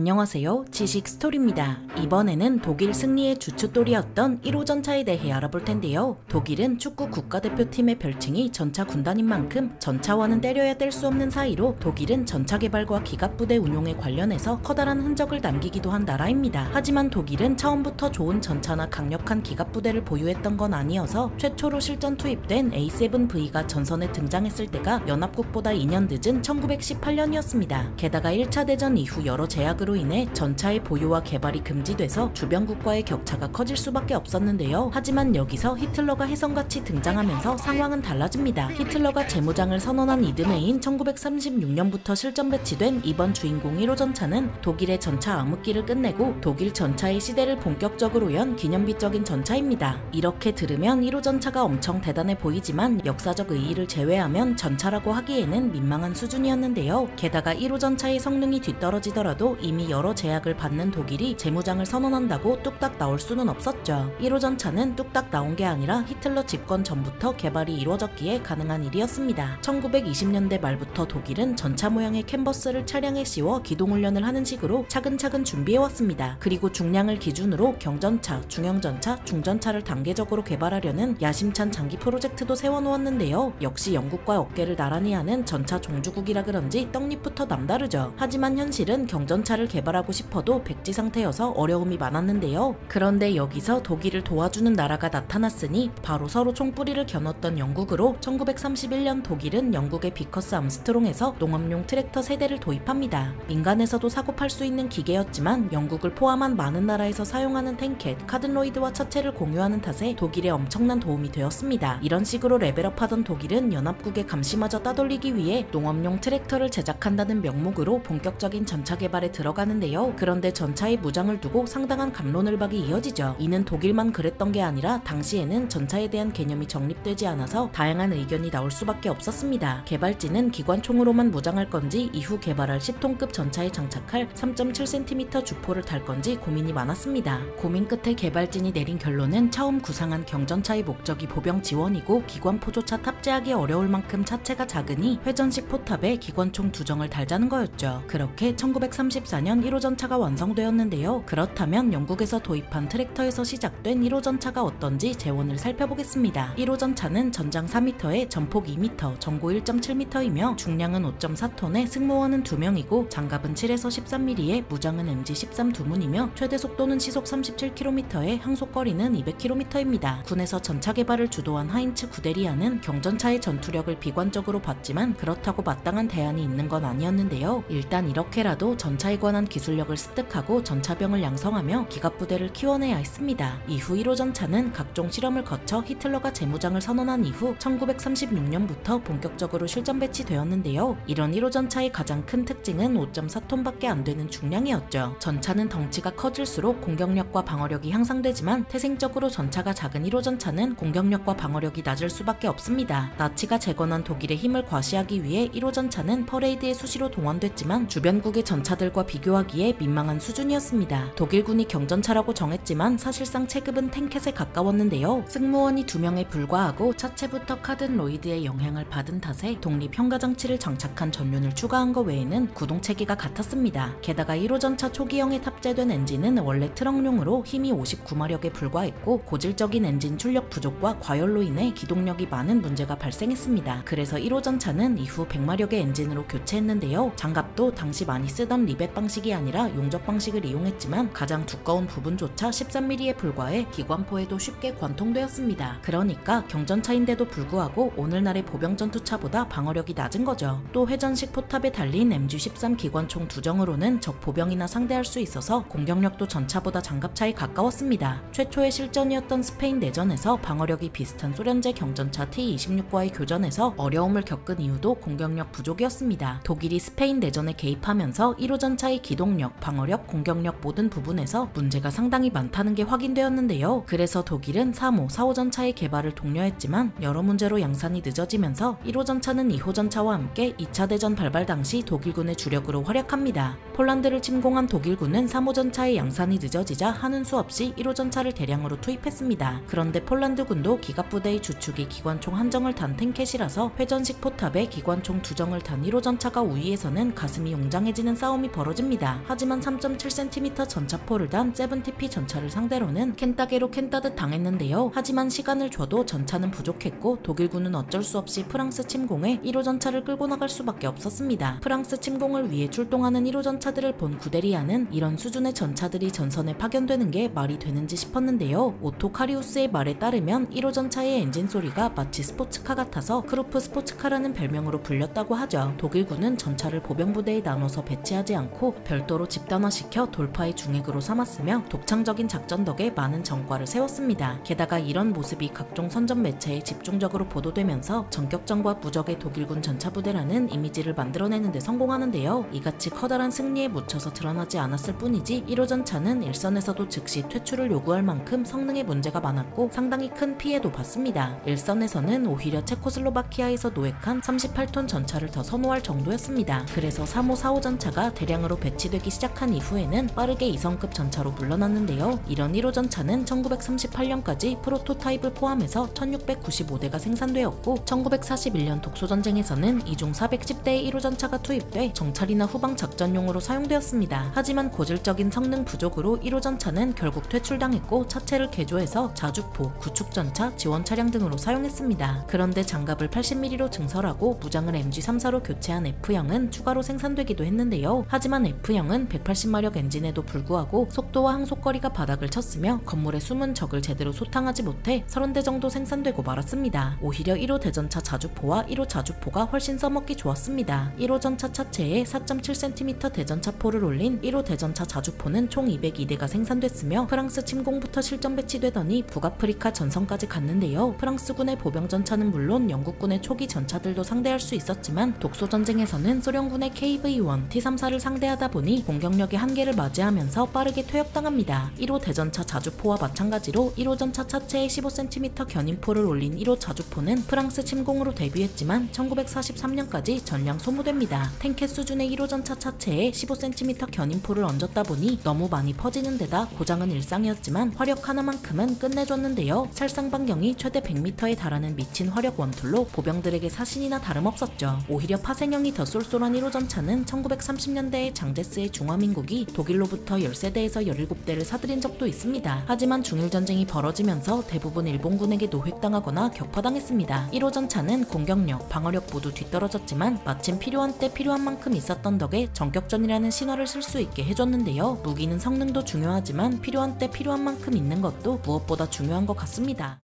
안녕하세요. 지식 스토리입니다. 이번에는 독일 승리의 주춧돌이었던 1호 전차에 대해 알아볼 텐데요. 독일은 축구 국가대표팀의 별칭이 전차 군단인 만큼 전차와는 때려야 뗄 수 없는 사이로 독일은 전차 개발과 기갑부대 운용에 관련해서 커다란 흔적을 남기기도 한 나라입니다. 하지만 독일은 처음부터 좋은 전차나 강력한 기갑부대를 보유했던 건 아니어서 최초로 실전 투입된 A7V가 전선에 등장했을 때가 연합국보다 2년 늦은 1918년이었습니다. 게다가 1차 대전 이후 여러 제약으로 인해 전차의 보유와 개발이 금지돼서 주변국과의 격차가 커질 수밖에 없었는데요. 하지만 여기서 히틀러가 혜성같이 등장하면서 상황은 달라집니다. 히틀러가 재무장을 선언한 이듬해인 1936년부터 실전 배치된 이번 주인공 1호 전차는 독일의 전차 암흑기를 끝내고 독일 전차의 시대를 본격적으로 연 기념비적인 전차입니다. 이렇게 들으면 1호 전차가 엄청 대단해 보이지만 역사적 의의를 제외하면 전차라고 하기에는 민망한 수준이었는데요. 게다가 1호 전차의 성능이 뒤떨어지더라도 이미 여러 제약을 받는 독일이 재무장을 선언한다고 뚝딱 나올 수는 없었죠. 1호 전차는 뚝딱 나온 게 아니라 히틀러 집권 전부터 개발이 이루어졌기에 가능한 일이었습니다. 1920년대 말부터 독일은 전차 모양의 캔버스를 차량에 씌워 기동훈련을 하는 식으로 차근차근 준비해왔습니다. 그리고 중량을 기준으로 경전차, 중형전차, 중전차를 단계적으로 개발하려는 야심찬 장기 프로젝트도 세워놓았는데요. 역시 영국과 어깨를 나란히 하는 전차 종주국이라 그런지 떡잎부터 남다르죠. 하지만 현실은 경전차를 개발하고 싶어도 백지 상태여서 어려움이 많았는데요. 그런데 여기서 독일을 도와주는 나라가 나타났으니 바로 서로 총뿌리를 겨눴던 영국으로 1931년 독일은 영국의 비커스 암스트롱에서 농업용 트랙터 세대를 도입합니다. 민간에서도 사고팔 수 있는 기계였지만 영국을 포함한 많은 나라에서 사용하는 탱켓, 카든로이드와 차체를 공유하는 탓에 독일에 엄청난 도움이 되었습니다. 이런 식으로 레벨업하던 독일은 연합국의 감시마저 따돌리기 위해 농업용 트랙터를 제작한다는 명목으로 본격적인 전차 개발에 들어가는데요. 그런데 전차에 무장을 두고 상당한 갑론을박이 이어지죠. 이는 독일만 그랬던 게 아니라 당시에는 전차에 대한 개념이 정립되지 않아서 다양한 의견이 나올 수밖에 없었습니다. 개발진은 기관총으로만 무장할 건지 이후 개발할 10톤급 전차에 장착할 3.7cm 주포를 달 건지 고민이 많았습니다. 고민 끝에 개발진이 내린 결론은 처음 구상한 경전차의 목적이 보병 지원이고 기관포조차 탑재하기 어려울 만큼 차체가 작으니 회전식 포탑에 기관총 2정을 달자는 거였죠. 그렇게 1934년 1호 전차가 완성되었는데요. 그렇다면 영국에서 도입한 트랙터에서 시작된 1호 전차가 어떤지 재원을 살펴보겠습니다. 1호 전차는 전장 4m에 전폭 2m, 전고 1.7m이며 중량은 5.4톤에 승무원은 2명이고 장갑은 7에서 13mm에 무장은 MG13 두문이며 최대 속도는 시속 37km에 항속거리는 200km입니다. 군에서 전차 개발을 주도한 하인츠 구데리아는 경전차의 전투력을 비관적으로 봤지만 그렇다고 마땅한 대안이 있는 건 아니었는데요. 일단 이렇게라도 전차에 관한 기술력을 습득하고 전차병을 양성하며 기갑부대를 키워내야 했습니다. 이후 1호 전차는 각종 실험을 거쳐 히틀러가 재무장을 선언한 이후 1936년부터 본격적으로 실전 배치되었는데요. 이런 1호 전차의 가장 큰 특징은 5.4톤밖에 안 되는 중량이었죠. 전차는 덩치가 커질수록 공격력과 방어력이 향상되지만 태생적으로 전차가 작은 1호 전차는 공격력과 방어력이 낮을 수밖에 없습니다. 나치가 재건한 독일의 힘을 과시하기 위해 1호 전차는 퍼레이드에 수시로 동원됐지만 주변국의 전차들과 비교하기에 민망한 수준이었습니다. 독일군이 경전차라고 정했지만 사실상 체급은 탱켓에 가까웠는데요. 승무원이 2명에 불과하고 차체부터 카든로이드의 영향을 받은 탓에 독립 현가장치를 장착한 전륜을 추가한 것 외에는 구동체계가 같았습니다. 게다가 1호 전차 초기형에 탑재된 엔진은 원래 트럭용으로 힘이 59마력에 불과했고 고질적인 엔진 출력 부족과 과열로 인해 기동력이 많은 문제가 발생했습니다. 그래서 1호 전차는 이후 100마력의 엔진으로 교체했는데요. 장갑도 당시 많이 쓰던 리벳 방식이 아니라 용접 방식을 이용했지만 가장 두꺼운 부분조차 13mm에 불과해 기관포에도 쉽게 관통되었습니다. 그러니까 경전차인데도 불구하고 오늘날의 보병 전투차보다 방어력이 낮은 거죠. 또 회전식 포탑에 달린 MG13 기관총 2정으로는 적 보병이나 상대할 수 있어서 공격력도 전차보다 장갑차에 가까웠습니다. 최초의 실전이었던 스페인 내전에서 방어력이 비슷한 소련제 경전차 T-26과의 교전에서 어려움을 겪은 이유도 공격력 부족이었습니다. 독일이 스페인 내전에 개입하면서 1호 전차의 기동력, 방어력, 공격력 모든 부분에서 문제가 상당히 많다는 게 확인되었는데요. 그래서 독일은 3호, 4호 전차의 개발을 독려했지만 여러 문제로 양산이 늦어지면서 1호 전차는 2호 전차와 함께 2차 대전 발발 당시 독일군의 주력으로 활약합니다. 폴란드를 침공한 독일군은 3호 전차의 양산이 늦어지자 하는 수 없이 1호 전차를 대량으로 투입했습니다. 그런데 폴란드군도 기갑부대의 주축이 기관총 한 정을 단 탱켓이라서 회전식 포탑에 기관총 2정을 단 1호 전차가 우위에서는 가슴이 웅장해지는 싸움이 벌어집니다. 했습니다. 하지만 3.7cm 전차포를 단 7TP 전차를 상대로는 캔따개로 캔따듯 당했는데요. 하지만 시간을 줘도 전차는 부족했고 독일군은 어쩔 수 없이 프랑스 침공에 1호 전차를 끌고 나갈 수밖에 없었습니다. 프랑스 침공을 위해 출동하는 1호 전차들을 본 구데리아는 이런 수준의 전차들이 전선에 파견되는 게 말이 되는지 싶었는데요. 오토 카리우스의 말에 따르면 1호 전차의 엔진 소리가 마치 스포츠카 같아서 크루프 스포츠카라는 별명으로 불렸다고 하죠. 독일군은 전차를 보병부대에 나눠서 배치하지 않고 별도로 집단화시켜 돌파의 중획으로 삼았으며 독창적인 작전 덕에 많은 전과를 세웠습니다. 게다가 이런 모습이 각종 선전 매체에 집중적으로 보도되면서 전격전과 무적의 독일군 전차부대라는 이미지를 만들어내는 데 성공하는데요. 이같이 커다란 승리에 묻혀서 드러나지 않았을 뿐이지 1호 전차는 일선에서도 즉시 퇴출을 요구할 만큼 성능에 문제가 많았고 상당히 큰 피해도 봤습니다. 일선에서는 오히려 체코슬로바키아에서 노획한 38톤 전차를 더 선호할 정도였습니다. 그래서 3호, 4호 전차가 대량으로 배치되기 시작한 이후에는 빠르게 2성급 전차로 물러났는데요. 이런 1호 전차는 1938년까지 프로토타입을 포함해서 1695대가 생산되었고 1941년 독소전쟁에서는 이중 410대의 1호 전차가 투입돼 정찰이나 후방 작전용으로 사용되었습니다. 하지만 고질적인 성능 부족으로 1호 전차는 결국 퇴출당했고 차체를 개조해서 자주포, 구축전차, 지원차량 등으로 사용했습니다. 그런데 장갑을 80mm로 증설하고 무장을 MG34로 교체한 F형은 추가로 생산되기도 했는데요. 하지만 F형은 180마력 엔진에도 불구하고 속도와 항속거리가 바닥을 쳤으며 건물의 숨은 적을 제대로 소탕하지 못해 30대 정도 생산되고 말았습니다. 오히려 1호 대전차 자주포와 1호 자주포가 훨씬 써먹기 좋았습니다. 1호 전차 차체에 4.7cm 대전차포를 올린 1호 대전차 자주포는 총 202대가 생산됐으며 프랑스 침공부터 실전 배치되더니 북아프리카 전선까지 갔는데요. 프랑스군의 보병전차는 물론 영국군의 초기 전차들도 상대할 수 있었지만 독소전쟁에서는 소련군의 KV-1, T-34를 상대하다 보니 공격력의 한계를 맞이하면서 빠르게 퇴역당합니다. 1호 대전차 자주포와 마찬가지로 1호 전차 차체에 15cm 견인포를 올린 1호 자주포는 프랑스 침공으로 데뷔했지만 1943년까지 전량 소모됩니다. 탱켓 수준의 1호 전차 차체에 15cm 견인포를 얹었다 보니 너무 많이 퍼지는 데다 고장은 일상이었지만 화력 하나만큼은 끝내줬는데요. 살상반경이 최대 100m에 달하는 미친 화력 원툴로 보병들에게 사신이나 다름없었죠. 오히려 파생형이 더 쏠쏠한 1호 전차는 1930년대에 장제스의 중화민국이 독일로부터 13대에서 17대를 사들인 적도 있습니다. 하지만 중일전쟁이 벌어지면서 대부분 일본군에게 노획당하거나 격파당했습니다. 1호 전차는 공격력, 방어력 모두 뒤떨어졌지만 마침 필요한 때 필요한 만큼 있었던 덕에 전격전이라는 신화를 쓸 수 있게 해줬는데요. 무기는 성능도 중요하지만 필요한 때 필요한 만큼 있는 것도 무엇보다 중요한 것 같습니다.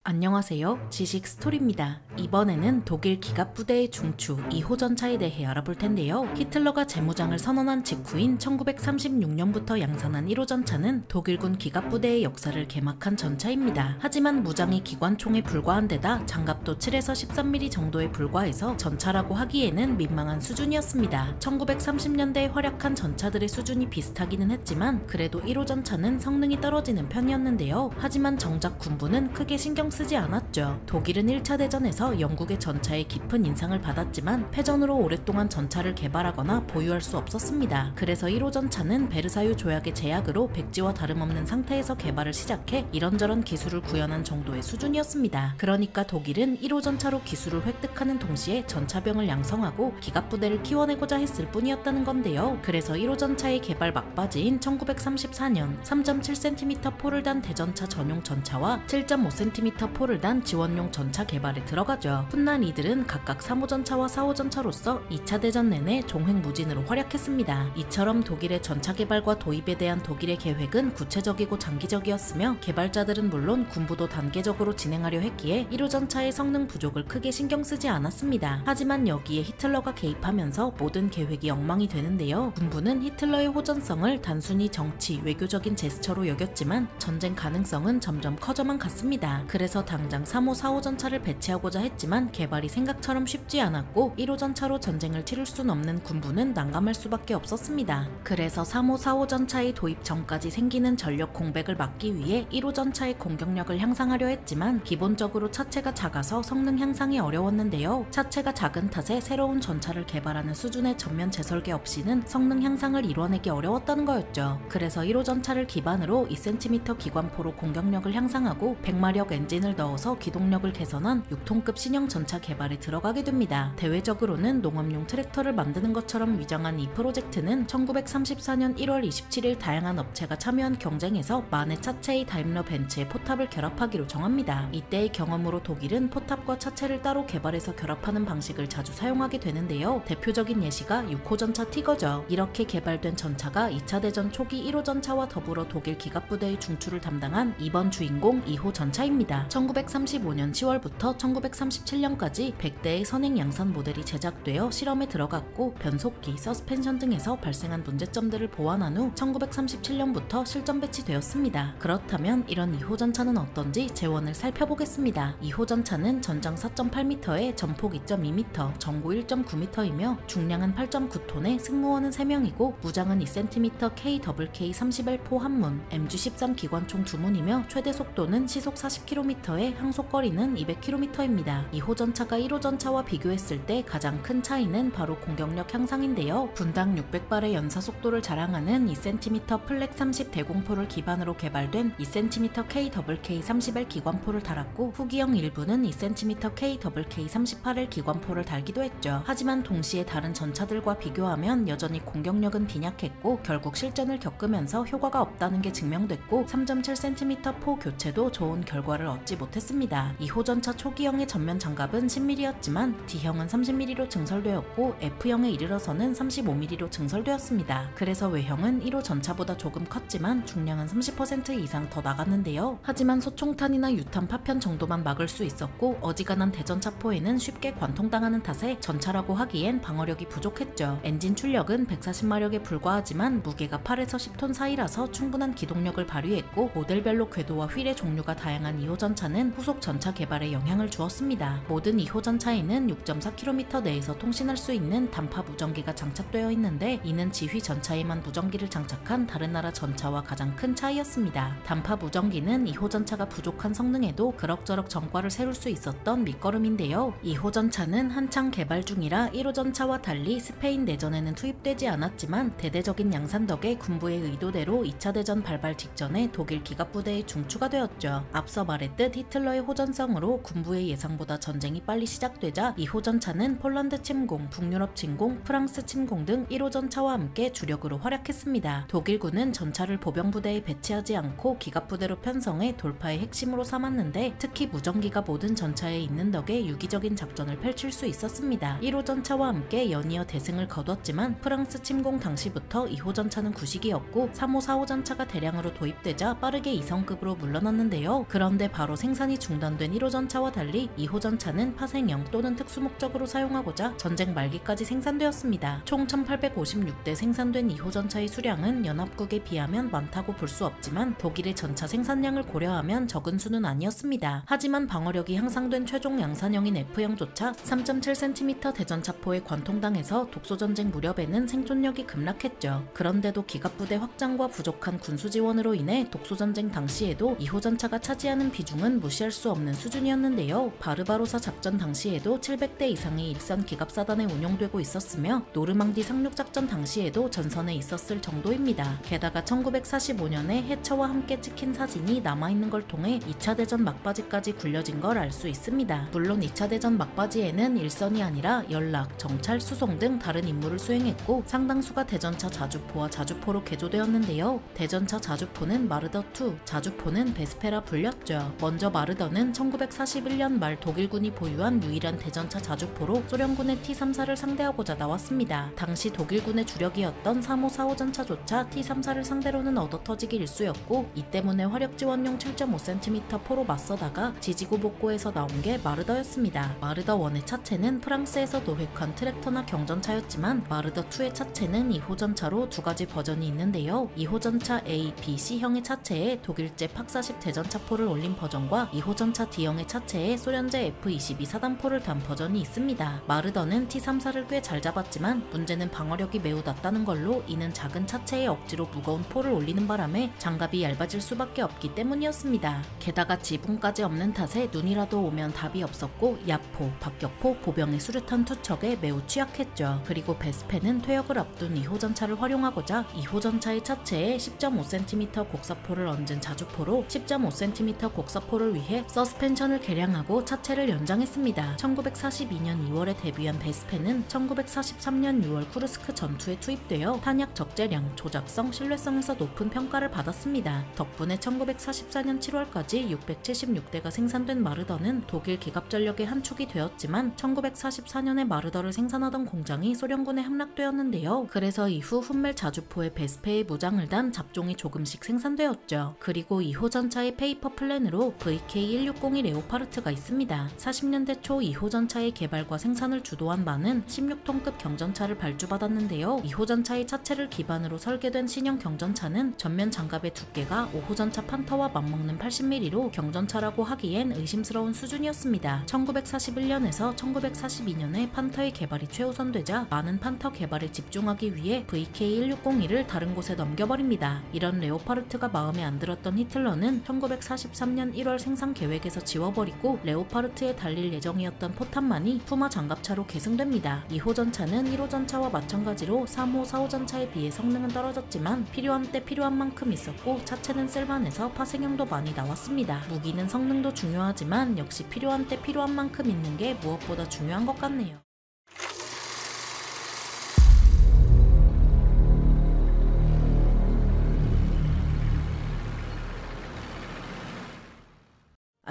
안녕하세요. 지식 스토리입니다. 이번에는 독일 기갑부대의 중추 2호 전차에 대해 알아볼 텐데요. 히틀러가 재무장을 선언한 직후인 1936년부터 양산한 1호 전차는 독일군 기갑부대의 역사를 개막한 전차입니다. 하지만 무장이 기관총에 불과한 데다 장갑도 7에서 13mm 정도에 불과해서 전차라고 하기에는 민망한 수준이었습니다. 1930년대에 활약한 전차들의 수준이 비슷하기는 했지만 그래도 1호 전차는 성능이 떨어지는 편이었는데요. 하지만 정작 군부는 크게 신경 쓰지 않았죠. 독일은 1차 대전에서 영국의 전차에 깊은 인상을 받았지만 패전으로 오랫동안 전차를 개발하거나 보유할 수 없었습니다. 그래서 1호 전차는 베르사유 조약의 제약으로 백지와 다름없는 상태에서 개발을 시작해 이런저런 기술을 구현한 정도의 수준이었습니다. 그러니까 독일은 1호 전차로 기술을 획득하는 동시에 전차병을 양성하고 기갑부대를 키워내고자 했을 뿐이었다는 건데요. 그래서 1호 전차의 개발 막바지인 1934년 3.7cm 포를 단 대전차 전용 전차와 7.5cm 포를 단 지원용 전차 개발에 들어가죠. 훗날 이들은 각각 3호 전차와 4호 전차로서 2차 대전 내내 종횡무진으로 활약했습니다. 이처럼 독일의 전차 개발과 도입에 대한 독일의 계획은 구체적이고 장기적이었으며 개발자들은 물론 군부도 단계적으로 진행하려 했기에 1호 전차의 성능 부족을 크게 신경 쓰지 않았습니다. 하지만 여기에 히틀러가 개입하면서 모든 계획이 엉망이 되는데요. 군부는 히틀러의 호전성을 단순히 정치, 외교적인 제스처로 여겼지만 전쟁 가능성은 점점 커져만 갔습니다. 그래서 그래서 당장 3호, 4호 전차를 배치하고자 했지만 개발이 생각처럼 쉽지 않았고 1호 전차로 전쟁을 치를 순 없는 군부는 난감할 수밖에 없었습니다. 그래서 3호, 4호 전차의 도입 전까지 생기는 전력 공백을 막기 위해 1호 전차의 공격력을 향상하려 했지만 기본적으로 차체가 작아서 성능 향상이 어려웠는데요. 차체가 작은 탓에 새로운 전차를 개발하는 수준의 전면 재설계 없이는 성능 향상을 이뤄내기 어려웠다는 거였죠. 그래서 1호 전차를 기반으로 2cm 기관포로 공격력을 향상하고 100마력 엔진을 넣어서 기동력을 개선한 6톤급 신형 전차 개발에 들어가게 됩니다. 대외적으로는 농업용 트랙터를 만드는 것처럼 위장한 이 프로젝트는 1934년 1월 27일 다양한 업체가 참여한 경쟁에서 만의 차체의 다임러 벤츠의 포탑을 결합하기로 정합니다. 이때의 경험으로 독일은 포탑과 차체를 따로 개발해서 결합하는 방식을 자주 사용하게 되는데요. 대표적인 예시가 6호 전차 티거죠. 이렇게 개발된 전차가 2차 대전 초기 1호 전차와 더불어 독일 기갑부대의 중추를 담당한 이번 주인공 2호 전차입니다. 1935년 10월부터 1937년까지 100대의 선행 양산 모델이 제작되어 실험에 들어갔고 변속기, 서스펜션 등에서 발생한 문제점들을 보완한 후 1937년부터 실전 배치되었습니다. 그렇다면 이런 2호 전차는 어떤지 재원을 살펴보겠습니다. 2호 전차는 전장 4.8m에 전폭 2.2m, 전고 1.9m이며 중량은 8.9톤에 승무원은 3명이고 무장은 2cm KWK-30L 포 한문, MG13 기관총 2문이며 최대 속도는 시속 40km에 항속거리는 200km입니다. 2호 전차가 1호 전차와 비교했을 때 가장 큰 차이는 바로 공격력 향상인데요. 분당 600발의 연사 속도를 자랑하는 2cm 플렉 30 대공포를 기반으로 개발된 2cm KWK-30L 기관포를 달았고 후기형 일부는 2cm KWK-38L 기관포를 달기도 했죠. 하지만 동시에 다른 전차들과 비교하면 여전히 공격력은 빈약했고 결국 실전을 겪으면서 효과가 없다는 게 증명됐고 3.7cm 포 교체도 좋은 결과를 얻지 못했습니다. 2호 전차 초기형의 전면 장갑은 10mm였지만 D형은 30mm로 증설되었고 F형에 이르러서는 35mm로 증설되었습니다. 그래서 외형은 1호 전차보다 조금 컸지만 중량은 30% 이상 더 나갔는데요. 하지만 소총탄이나 유탄 파편 정도만 막을 수 있었고 어지간한 대전차포에는 쉽게 관통당하는 탓에 전차라고 하기엔 방어력이 부족했죠. 엔진 출력은 140마력에 불과하지만 무게가 8에서 10톤 사이라서 충분한 기동력을 발휘했고 모델별로 궤도와 휠의 종류가 다양한 2호 전차는 후속 전차 개발에 영향을 주었습니다. 모든 2호 전차에는 6.4km 내에서 통신할 수 있는 단파 무전기가 장착되어 있는데 이는 지휘 전차에만 무전기를 장착한 다른 나라 전차와 가장 큰 차이였습니다. 단파 무전기는 2호 전차가 부족한 성능에도 그럭저럭 전과를 세울 수 있었던 밑거름인데요. 2호 전차는 한창 개발 중이라 1호 전차와 달리 스페인 내전에는 투입되지 않았지만 대대적인 양산 덕에 군부의 의도대로 2차 대전 발발 직전에 독일 기갑부대의 중추가 되었죠. 앞서 말했듯 히틀러의 호전성으로 군부의 예상보다 전쟁이 빨리 시작되자 2호 전차는 폴란드 침공, 북유럽 침공, 프랑스 침공 등 1호 전차와 함께 주력으로 활약했습니다. 독일군은 전차를 보병부대에 배치하지 않고 기갑부대로 편성해 돌파의 핵심으로 삼았는데 특히 무전기가 모든 전차에 있는 덕에 유기적인 작전을 펼칠 수 있었습니다. 1호 전차와 함께 연이어 대승을 거뒀지만 프랑스 침공 당시부터 2호 전차는 구식이었고 3호, 4호 전차가 대량으로 도입되자 빠르게 2성급으로 물러났는데요. 그런데 바로 생산이 중단된 1호 전차와 달리 2호 전차는 파생형 또는 특수 목적으로 사용하고자 전쟁 말기까지 생산되었습니다. 총 1856대 생산된 2호 전차의 수량은 연합국에 비하면 많다고 볼 수 없지만 독일의 전차 생산량을 고려하면 적은 수는 아니었습니다. 하지만 방어력이 향상된 최종 양산형인 F형조차 3.7cm 대전차포에 관통당해서 독소전쟁 무렵에는 생존력이 급락했죠. 그런데도 기갑부대 확장과 부족한 군수 지원으로 인해 독소전쟁 당시에도 2호 전차가 차지하는 비중은 무시할 수 없는 수준이었는데요. 바르바로사 작전 당시에도 700대 이상의 일선 기갑사단에 운용되고 있었으며 노르망디 상륙작전 당시에도 전선에 있었을 정도입니다. 게다가 1945년에 해처와 함께 찍힌 사진이 남아있는 걸 통해 2차 대전 막바지까지 굴려진 걸 알 수 있습니다. 물론 2차 대전 막바지에는 일선이 아니라 연락, 정찰, 수송 등 다른 임무를 수행했고 상당수가 대전차 자주포와 자주포로 개조되었는데요. 대전차 자주포는 마르더2, 자주포는 베스페라 불렸죠. 먼저 마르더는 1941년 말 독일군이 보유한 유일한 대전차 자주포로 소련군의 T-34를 상대하고자 나왔습니다. 당시 독일군의 주력이었던 3호, 4호 전차조차 T-34를 상대로는 얻어터지기 일쑤였고 이 때문에 화력지원용 7.5cm 포로 맞서다가 지지고 복구해서 나온 게 마르더였습니다. 마르더1의 차체는 프랑스에서 노획한 트랙터나 경전차였지만 마르더2의 차체는 2호 전차로 두 가지 버전이 있는데요. 2호 전차 A, B, C형의 차체에 독일제 팍40 대전차포를 올린 버전과 버전과 2호 전차 D형의 차체에 소련제 F-22 사단포를 단 버전이 있습니다. 마르더는 T-34를 꽤 잘 잡았지만 문제는 방어력이 매우 낮다는 걸로 이는 작은 차체에 억지로 무거운 포를 올리는 바람에 장갑이 얇아질 수밖에 없기 때문이었습니다. 게다가 지붕까지 없는 탓에 눈이라도 오면 답이 없었고 야포, 박격포, 보병의 수류탄 투척에 매우 취약했죠. 그리고 베스펜은 퇴역을 앞둔 2호 전차를 활용하고자 2호 전차의 차체에 10.5cm 곡사포를 얹은 자주포로 10.5cm 곡사포를 위해 서스펜션을 개량하고 차체를 연장했습니다. 1942년 2월에 데뷔한 베스펜은 1943년 6월 쿠르스크 전투에 투입되어 탄약 적재량, 조작성, 신뢰성에서 높은 평가를 받았습니다. 덕분에 1944년 7월까지 676대가 생산된 마르더는 독일 기갑전력의 한 축이 되었지만 1944년에 마르더를 생산하던 공장이 소련군에 함락되었는데요. 그래서 이후 훈멜 자주포에 베스페의 무장을 단 잡종이 조금씩 생산되었죠. 그리고 2호 전차의 페이퍼 플랜으로 VK-1602 레오파르트가 있습니다. 40년대 초 2호 전차의 개발과 생산을 주도한 바는 16톤급 경전차를 발주받았는데요. 2호 전차의 차체를 기반으로 설계된 신형 경전차는 전면 장갑의 두께가 5호 전차 판터와 맞먹는 80mm로 경전차라고 하기엔 의심스러운 수준이었습니다. 1941년에서 1942년에 판터의 개발이 최우선되자 많은 판터 개발에 집중하기 위해 VK-1602를 다른 곳에 넘겨버립니다. 이런 레오파르트가 마음에 안 들었던 히틀러는 1943년 1월 생산 계획에서 지워버리고 레오파르트에 달릴 예정이었던 포탄만이 푸마 장갑차로 계승됩니다. 2호 전차는 1호 전차와 마찬가지로 3호, 4호 전차에 비해 성능은 떨어졌지만 필요한 때 필요한 만큼 있었고 차체는 쓸만해서 파생형도 많이 나왔습니다. 무기는 성능도 중요하지만 역시 필요한 때 필요한 만큼 있는 게 무엇보다 중요한 것 같네요.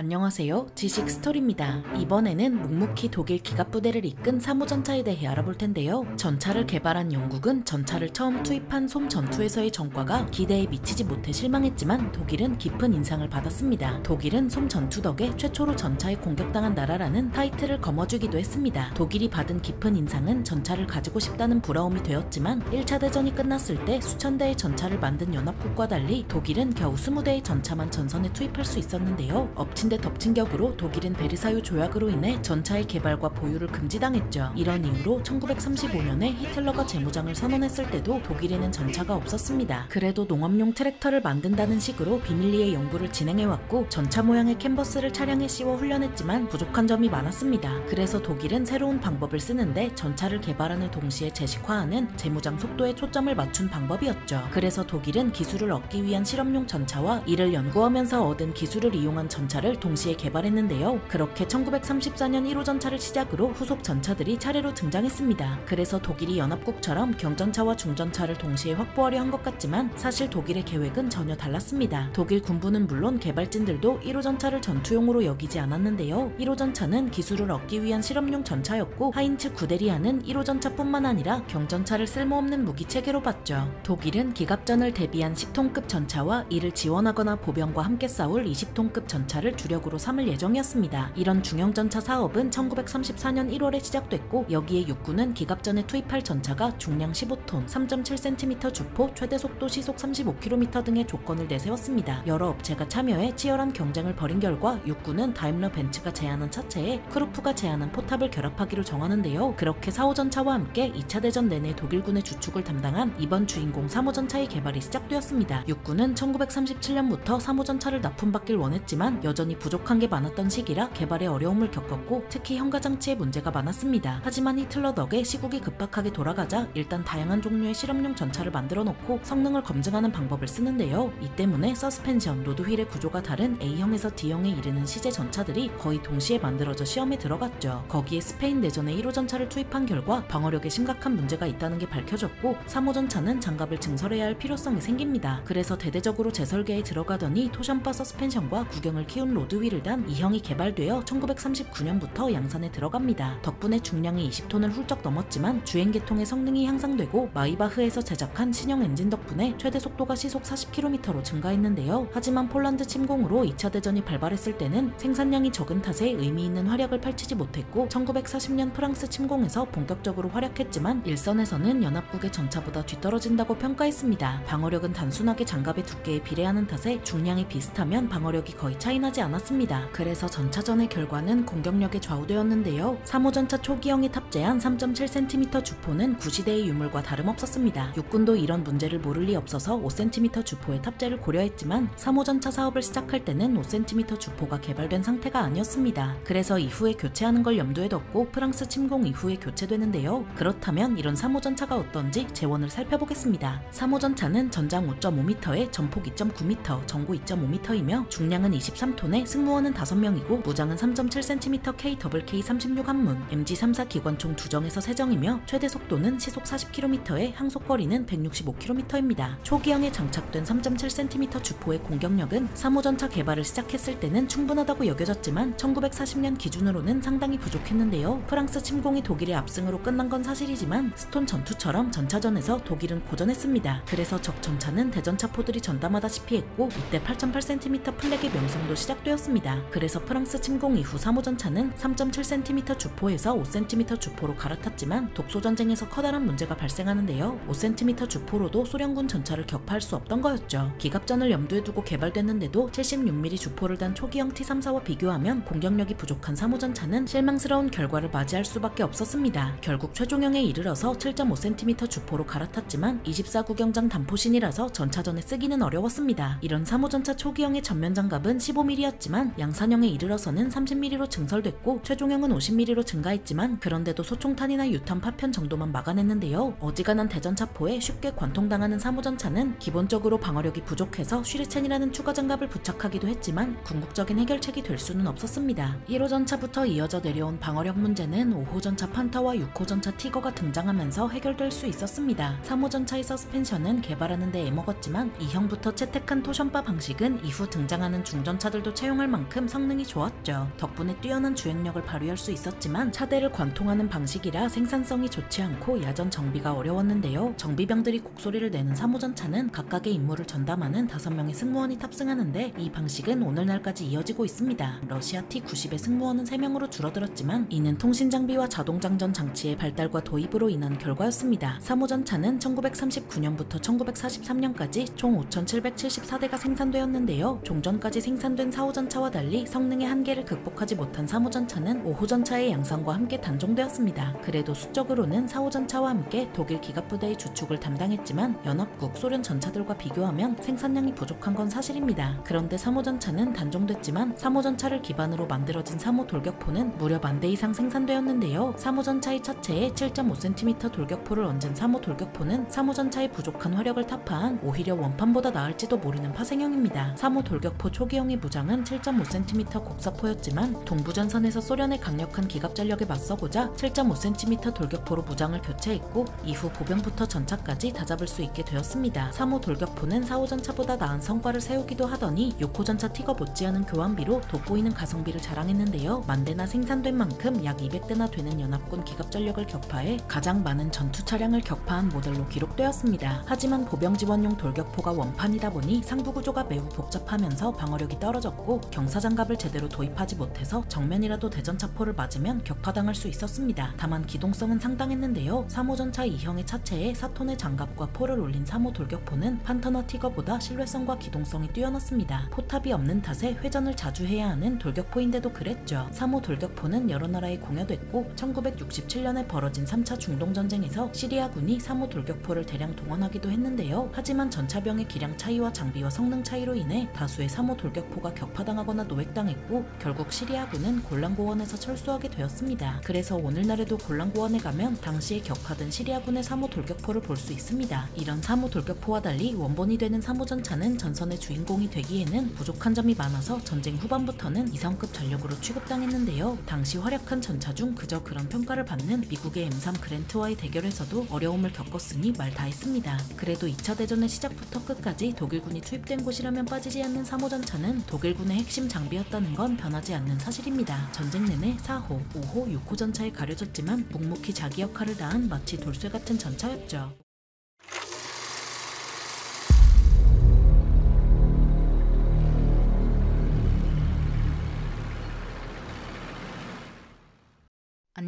안녕하세요. 지식 스토리입니다. 이번에는 묵묵히 독일 기갑부대를 이끈 3호 전차에 대해 알아볼 텐데요. 전차를 개발한 영국은 전차를 처음 투입한 솜 전투에서의 전과가 기대에 미치지 못해 실망했지만 독일은 깊은 인상을 받았습니다. 독일은 솜 전투 덕에 최초로 전차에 공격당한 나라라는 타이틀을 거머쥐기도 했습니다. 독일이 받은 깊은 인상은 전차를 가지고 싶다는 부러움이 되었지만 1차 대전이 끝났을 때 수천 대의 전차를 만든 연합국과 달리 독일은 겨우 20대의 전차만 전선에 투입할 수 있었는데요. 엎친 데 덮친 격으로 독일은 베르사유 조약으로 인해 전차의 개발과 보유를 금지당했죠. 이런 이유로 1935년에 히틀러가 재무장을 선언했을 때도 독일에는 전차가 없었습니다. 그래도 농업용 트랙터를 만든다는 식으로 비밀리에 연구를 진행해왔고 전차 모양의 캔버스를 차량에 씌워 훈련했지만 부족한 점이 많았습니다. 그래서 독일은 새로운 방법을 쓰는데 전차를 개발하는 동시에 제식화하는 재무장 속도에 초점을 맞춘 방법이었죠. 그래서 독일은 기술을 얻기 위한 실험용 전차와 이를 연구하면서 얻은 기술을 이용한 전차를 동시에 개발했는데요. 그렇게 1934년 1호 전차를 시작으로 후속 전차들이 차례로 등장했습니다. 그래서 독일이 연합국처럼 경전차와 중전차를 동시에 확보하려 한 것 같지만 사실 독일의 계획은 전혀 달랐습니다. 독일 군부는 물론 개발진들도 1호 전차를 전투용으로 여기지 않았는데요. 1호 전차는 기술을 얻기 위한 실험용 전차였고 하인츠 구데리아는 1호 전차뿐만 아니라 경전차를 쓸모없는 무기체계로 봤죠. 독일은 기갑전을 대비한 10톤급 전차와 이를 지원하거나 보병과 함께 싸울 20톤급 전차를 주력으로 삼을 예정이었습니다. 이런 중형전차 사업은 1934년 1월에 시작됐고 여기에 육군은 기갑전에 투입할 전차가 중량 15톤, 3.7cm 주포, 최대 속도 시속 35km 등의 조건을 내세웠습니다. 여러 업체가 참여해 치열한 경쟁을 벌인 결과 육군은 다임러 벤츠가 제안한 차체에 크루프가 제안한 포탑을 결합하기로 정하는데요. 그렇게 4호 전차와 함께 2차 대전 내내 독일군의 주축을 담당한 이번 주인공 3호 전차의 개발이 시작되었습니다. 육군은 1937년부터 3호 전차를 납품받길 원했지만 여전히 부족한 게 많았던 시기라 개발에 어려움을 겪었고 특히 현가장치에 문제가 많았습니다. 하지만 히틀러 덕에 시국이 급박하게 돌아가자 일단 다양한 종류의 실험용 전차를 만들어 놓고 성능을 검증하는 방법을 쓰는데요. 이 때문에 서스펜션, 로드휠의 구조가 다른 A형에서 D형에 이르는 시제 전차들이 거의 동시에 만들어져 시험에 들어갔죠. 거기에 스페인 내전에 1호 전차를 투입한 결과 방어력에 심각한 문제가 있다는 게 밝혀졌고 3호 전차는 장갑을 증설해야 할 필요성이 생깁니다. 그래서 대대적으로 재설계에 들어가더니 토션바 서스펜션과 구경을 키운 로드휠을 단 2형이 개발되어 1939년부터 양산에 들어갑니다. 덕분에 중량이 20톤을 훌쩍 넘었지만 주행 계통의 성능이 향상되고 마이바흐에서 제작한 신형 엔진 덕분에 최대 속도가 시속 40km로 증가했는데요. 하지만 폴란드 침공으로 2차 대전이 발발했을 때는 생산량이 적은 탓에 의미 있는 활약을 펼치지 못했고 1940년 프랑스 침공에서 본격적으로 활약했지만 일선에서는 연합국의 전차보다 뒤떨어진다고 평가했습니다. 방어력은 단순하게 장갑의 두께에 비례하는 탓에 중량이 비슷하면 방어력이 거의 차이나지 않았습니다. 그래서 전차전의 결과는 공격력에 좌우되었는데요. 3호 전차 초기형이 탑재한 3.7cm 주포는 구시대의 유물과 다름없었습니다. 육군도 이런 문제를 모를 리 없어서 5cm 주포의 탑재를 고려했지만 3호 전차 사업을 시작할 때는 5cm 주포가 개발된 상태가 아니었습니다. 그래서 이후에 교체하는 걸 염두에 뒀고 프랑스 침공 이후에 교체되는데요. 그렇다면 이런 3호 전차가 어떤지 재원을 살펴보겠습니다. 3호 전차는 전장 5.5m에 전폭 2.9m, 전고 2.5m이며 중량은 23톤에 승무원은 5명이고 무장은 3.7cm KWK 36 한문, MG34 기관총 2정에서 3정이며 최대 속도는 시속 40km에 항속거리는 165km입니다. 초기형에 장착된 3.7cm 주포의 공격력은 3호 전차 개발을 시작했을 때는 충분하다고 여겨졌지만 1940년 기준으로는 상당히 부족했는데요. 프랑스 침공이 독일의 압승으로 끝난 건 사실이지만 스톤 전투처럼 전차전에서 독일은 고전했습니다. 그래서 적 전차는 대전차포들이 전담하다시피 했고 이때 8.8cm 플렉의 명성도 시작되었습니다. 그래서 프랑스 침공 이후 3호 전차는 3.7cm 주포에서 5cm 주포로 갈아탔지만 독소전쟁에서 커다란 문제가 발생하는데요. 5cm 주포로도 소련군 전차를 격파할 수 없던 거였죠. 기갑전을 염두에 두고 개발됐는데도 76mm 주포를 단 초기형 T-34와 비교하면 공격력이 부족한 3호 전차는 실망스러운 결과를 맞이할 수밖에 없었습니다. 결국 최종형에 이르러서 7.5cm 주포로 갈아탔지만 24구경장 단포신이라서 전차전에 쓰기는 어려웠습니다. 이런 3호 전차 초기형의 전면 장갑은 15mm였지만 양산형에 이르러서는 30mm로 증설됐고 최종형은 50mm로 증가했지만 그런데도 소총탄이나 유탄 파편 정도만 막아냈는데요. 어지간한 대전차포에 쉽게 관통당하는 3호 전차는 기본적으로 방어력이 부족해서 슈리첸이라는 추가 장갑을 부착하기도 했지만 궁극적인 해결책이 될 수는 없었습니다. 1호 전차부터 이어져 내려온 방어력 문제는 5호 전차 판타와 6호 전차 티거가 등장하면서 해결될 수 있었습니다. 3호 전차의 서스펜션은 개발하는 데 애먹었지만 2형부터 채택한 토션바 방식은 이후 등장하는 중전차들도 채용할 만큼 성능이 좋았죠. 덕분에 뛰어난 주행력을 발휘할 수 있었지만 차대를 관통하는 방식이라 생산성이 좋지 않고 야전 정비가 어려웠는데요. 정비병들이 곡소리를 내는 3호 전차는 각각의 임무를 전담하는 5명의 승무원이 탑승하는데 이 방식은 오늘날까지 이어지고 있습니다. 러시아 T-90의 승무원은 3명으로 줄어들었지만 이는 통신장비와 자동장전 장치의 발달과 도입으로 인한 결과였습니다. 3호 전차는 1939년부터 1943년까지 총 5,774대가 생산되었는데요. 종전까지 생산된 4호 전차와 달리 성능의 한계를 극복하지 못한 3호 전차는 5호 전차의 양산과 함께 단종되었습니다. 그래도 수적으로는 4호 전차와 함께 독일 기갑부대의 주축을 담당했지만 연합국 소련 전차들과 비교하면 생산량이 부족한 건 사실입니다. 그런데 3호 전차는 단종됐지만 3호 전차를 기반으로 만들어진 3호 돌격포는 무려 10,000대 이상 생산되었는데요. 3호 전차의 차체에 7.5cm 돌격포를 얹은 3호 돌격포는 3호 전차의 부족한 화력을 타파한 오히려 원판보다 나을지도 모르는 파생형입니다. 3호 돌격포 초기형의 무장은 7.5cm 곡사포였지만 동부전선에서 소련의 강력한 기갑 전력에 맞서고자 7.5cm 돌격포로 무장을 교체했고 이후 보병부터 전차까지 다잡을 수 있게 되었습니다. 3호 돌격포는 4호 전차보다 나은 성과를 세우기도 하더니 6호 전차 티거 못지않은 교환비로 돋보이는 가성비를 자랑했는데요. 10,000대나 생산된 만큼 약 200대나 되는 연합군 기갑 전력을 격파해 가장 많은 전투 차량을 격파한 모델로 기록되었습니다. 하지만 보병 지원용 돌격포가 원판이다 보니 상부 구조가 매우 복잡하면서 방어력이 떨어졌고 경사장갑을 제대로 도입하지 못해서 정면이라도 대전차포를 맞으면 격파당할 수 있었습니다. 다만 기동성은 상당했는데요. 3호 전차 2형의 차체에 4톤의 장갑과 포를 올린 3호 돌격포는 판터나 티거보다 실외성과 기동성이 뛰어났습니다. 포탑이 없는 탓에 회전을 자주 해야 하는 돌격포인데도 그랬죠. 3호 돌격포는 여러 나라에 공여됐고 1967년에 벌어진 3차 중동전쟁에서 시리아군이 3호 돌격포를 대량 동원하기도 했는데요. 하지만 전차병의 기량 차이와 장비와 성능 차이로 인해 다수의 3호 돌격포가 격파당하거나 노획당했고 결국 시리아군은 골란고원에서 철수하게 되었습니다. 그래서 오늘날에도 골란고원에 가면 당시에 격파된 시리아군의 3호 돌격포를 볼 수 있습니다. 이런 3호 돌격포와 달리 원본이 되는 3호 전차는 전선의 주인공이 되기에는 부족한 점이 많아서 전쟁 후반부터는 이성급 전력으로 취급당했는데요. 당시 활약한 전차 중 그저 그런 평가를 받는 미국의 M3 그랜트와의 대결에서도 어려움을 겪었으니 말 다 했습니다. 그래도 2차 대전의 시작부터 끝까지 독일군이 투입된 곳이라면 빠지지 않는 3호 전차는 독일군의 핵심 장비였다는 건 변하지 않는 사실입니다. 전쟁 내내 4호, 5호, 6호 전차에 가려졌지만 묵묵히 자기 역할을 다한 마치 돌쇠 같은 전차였죠.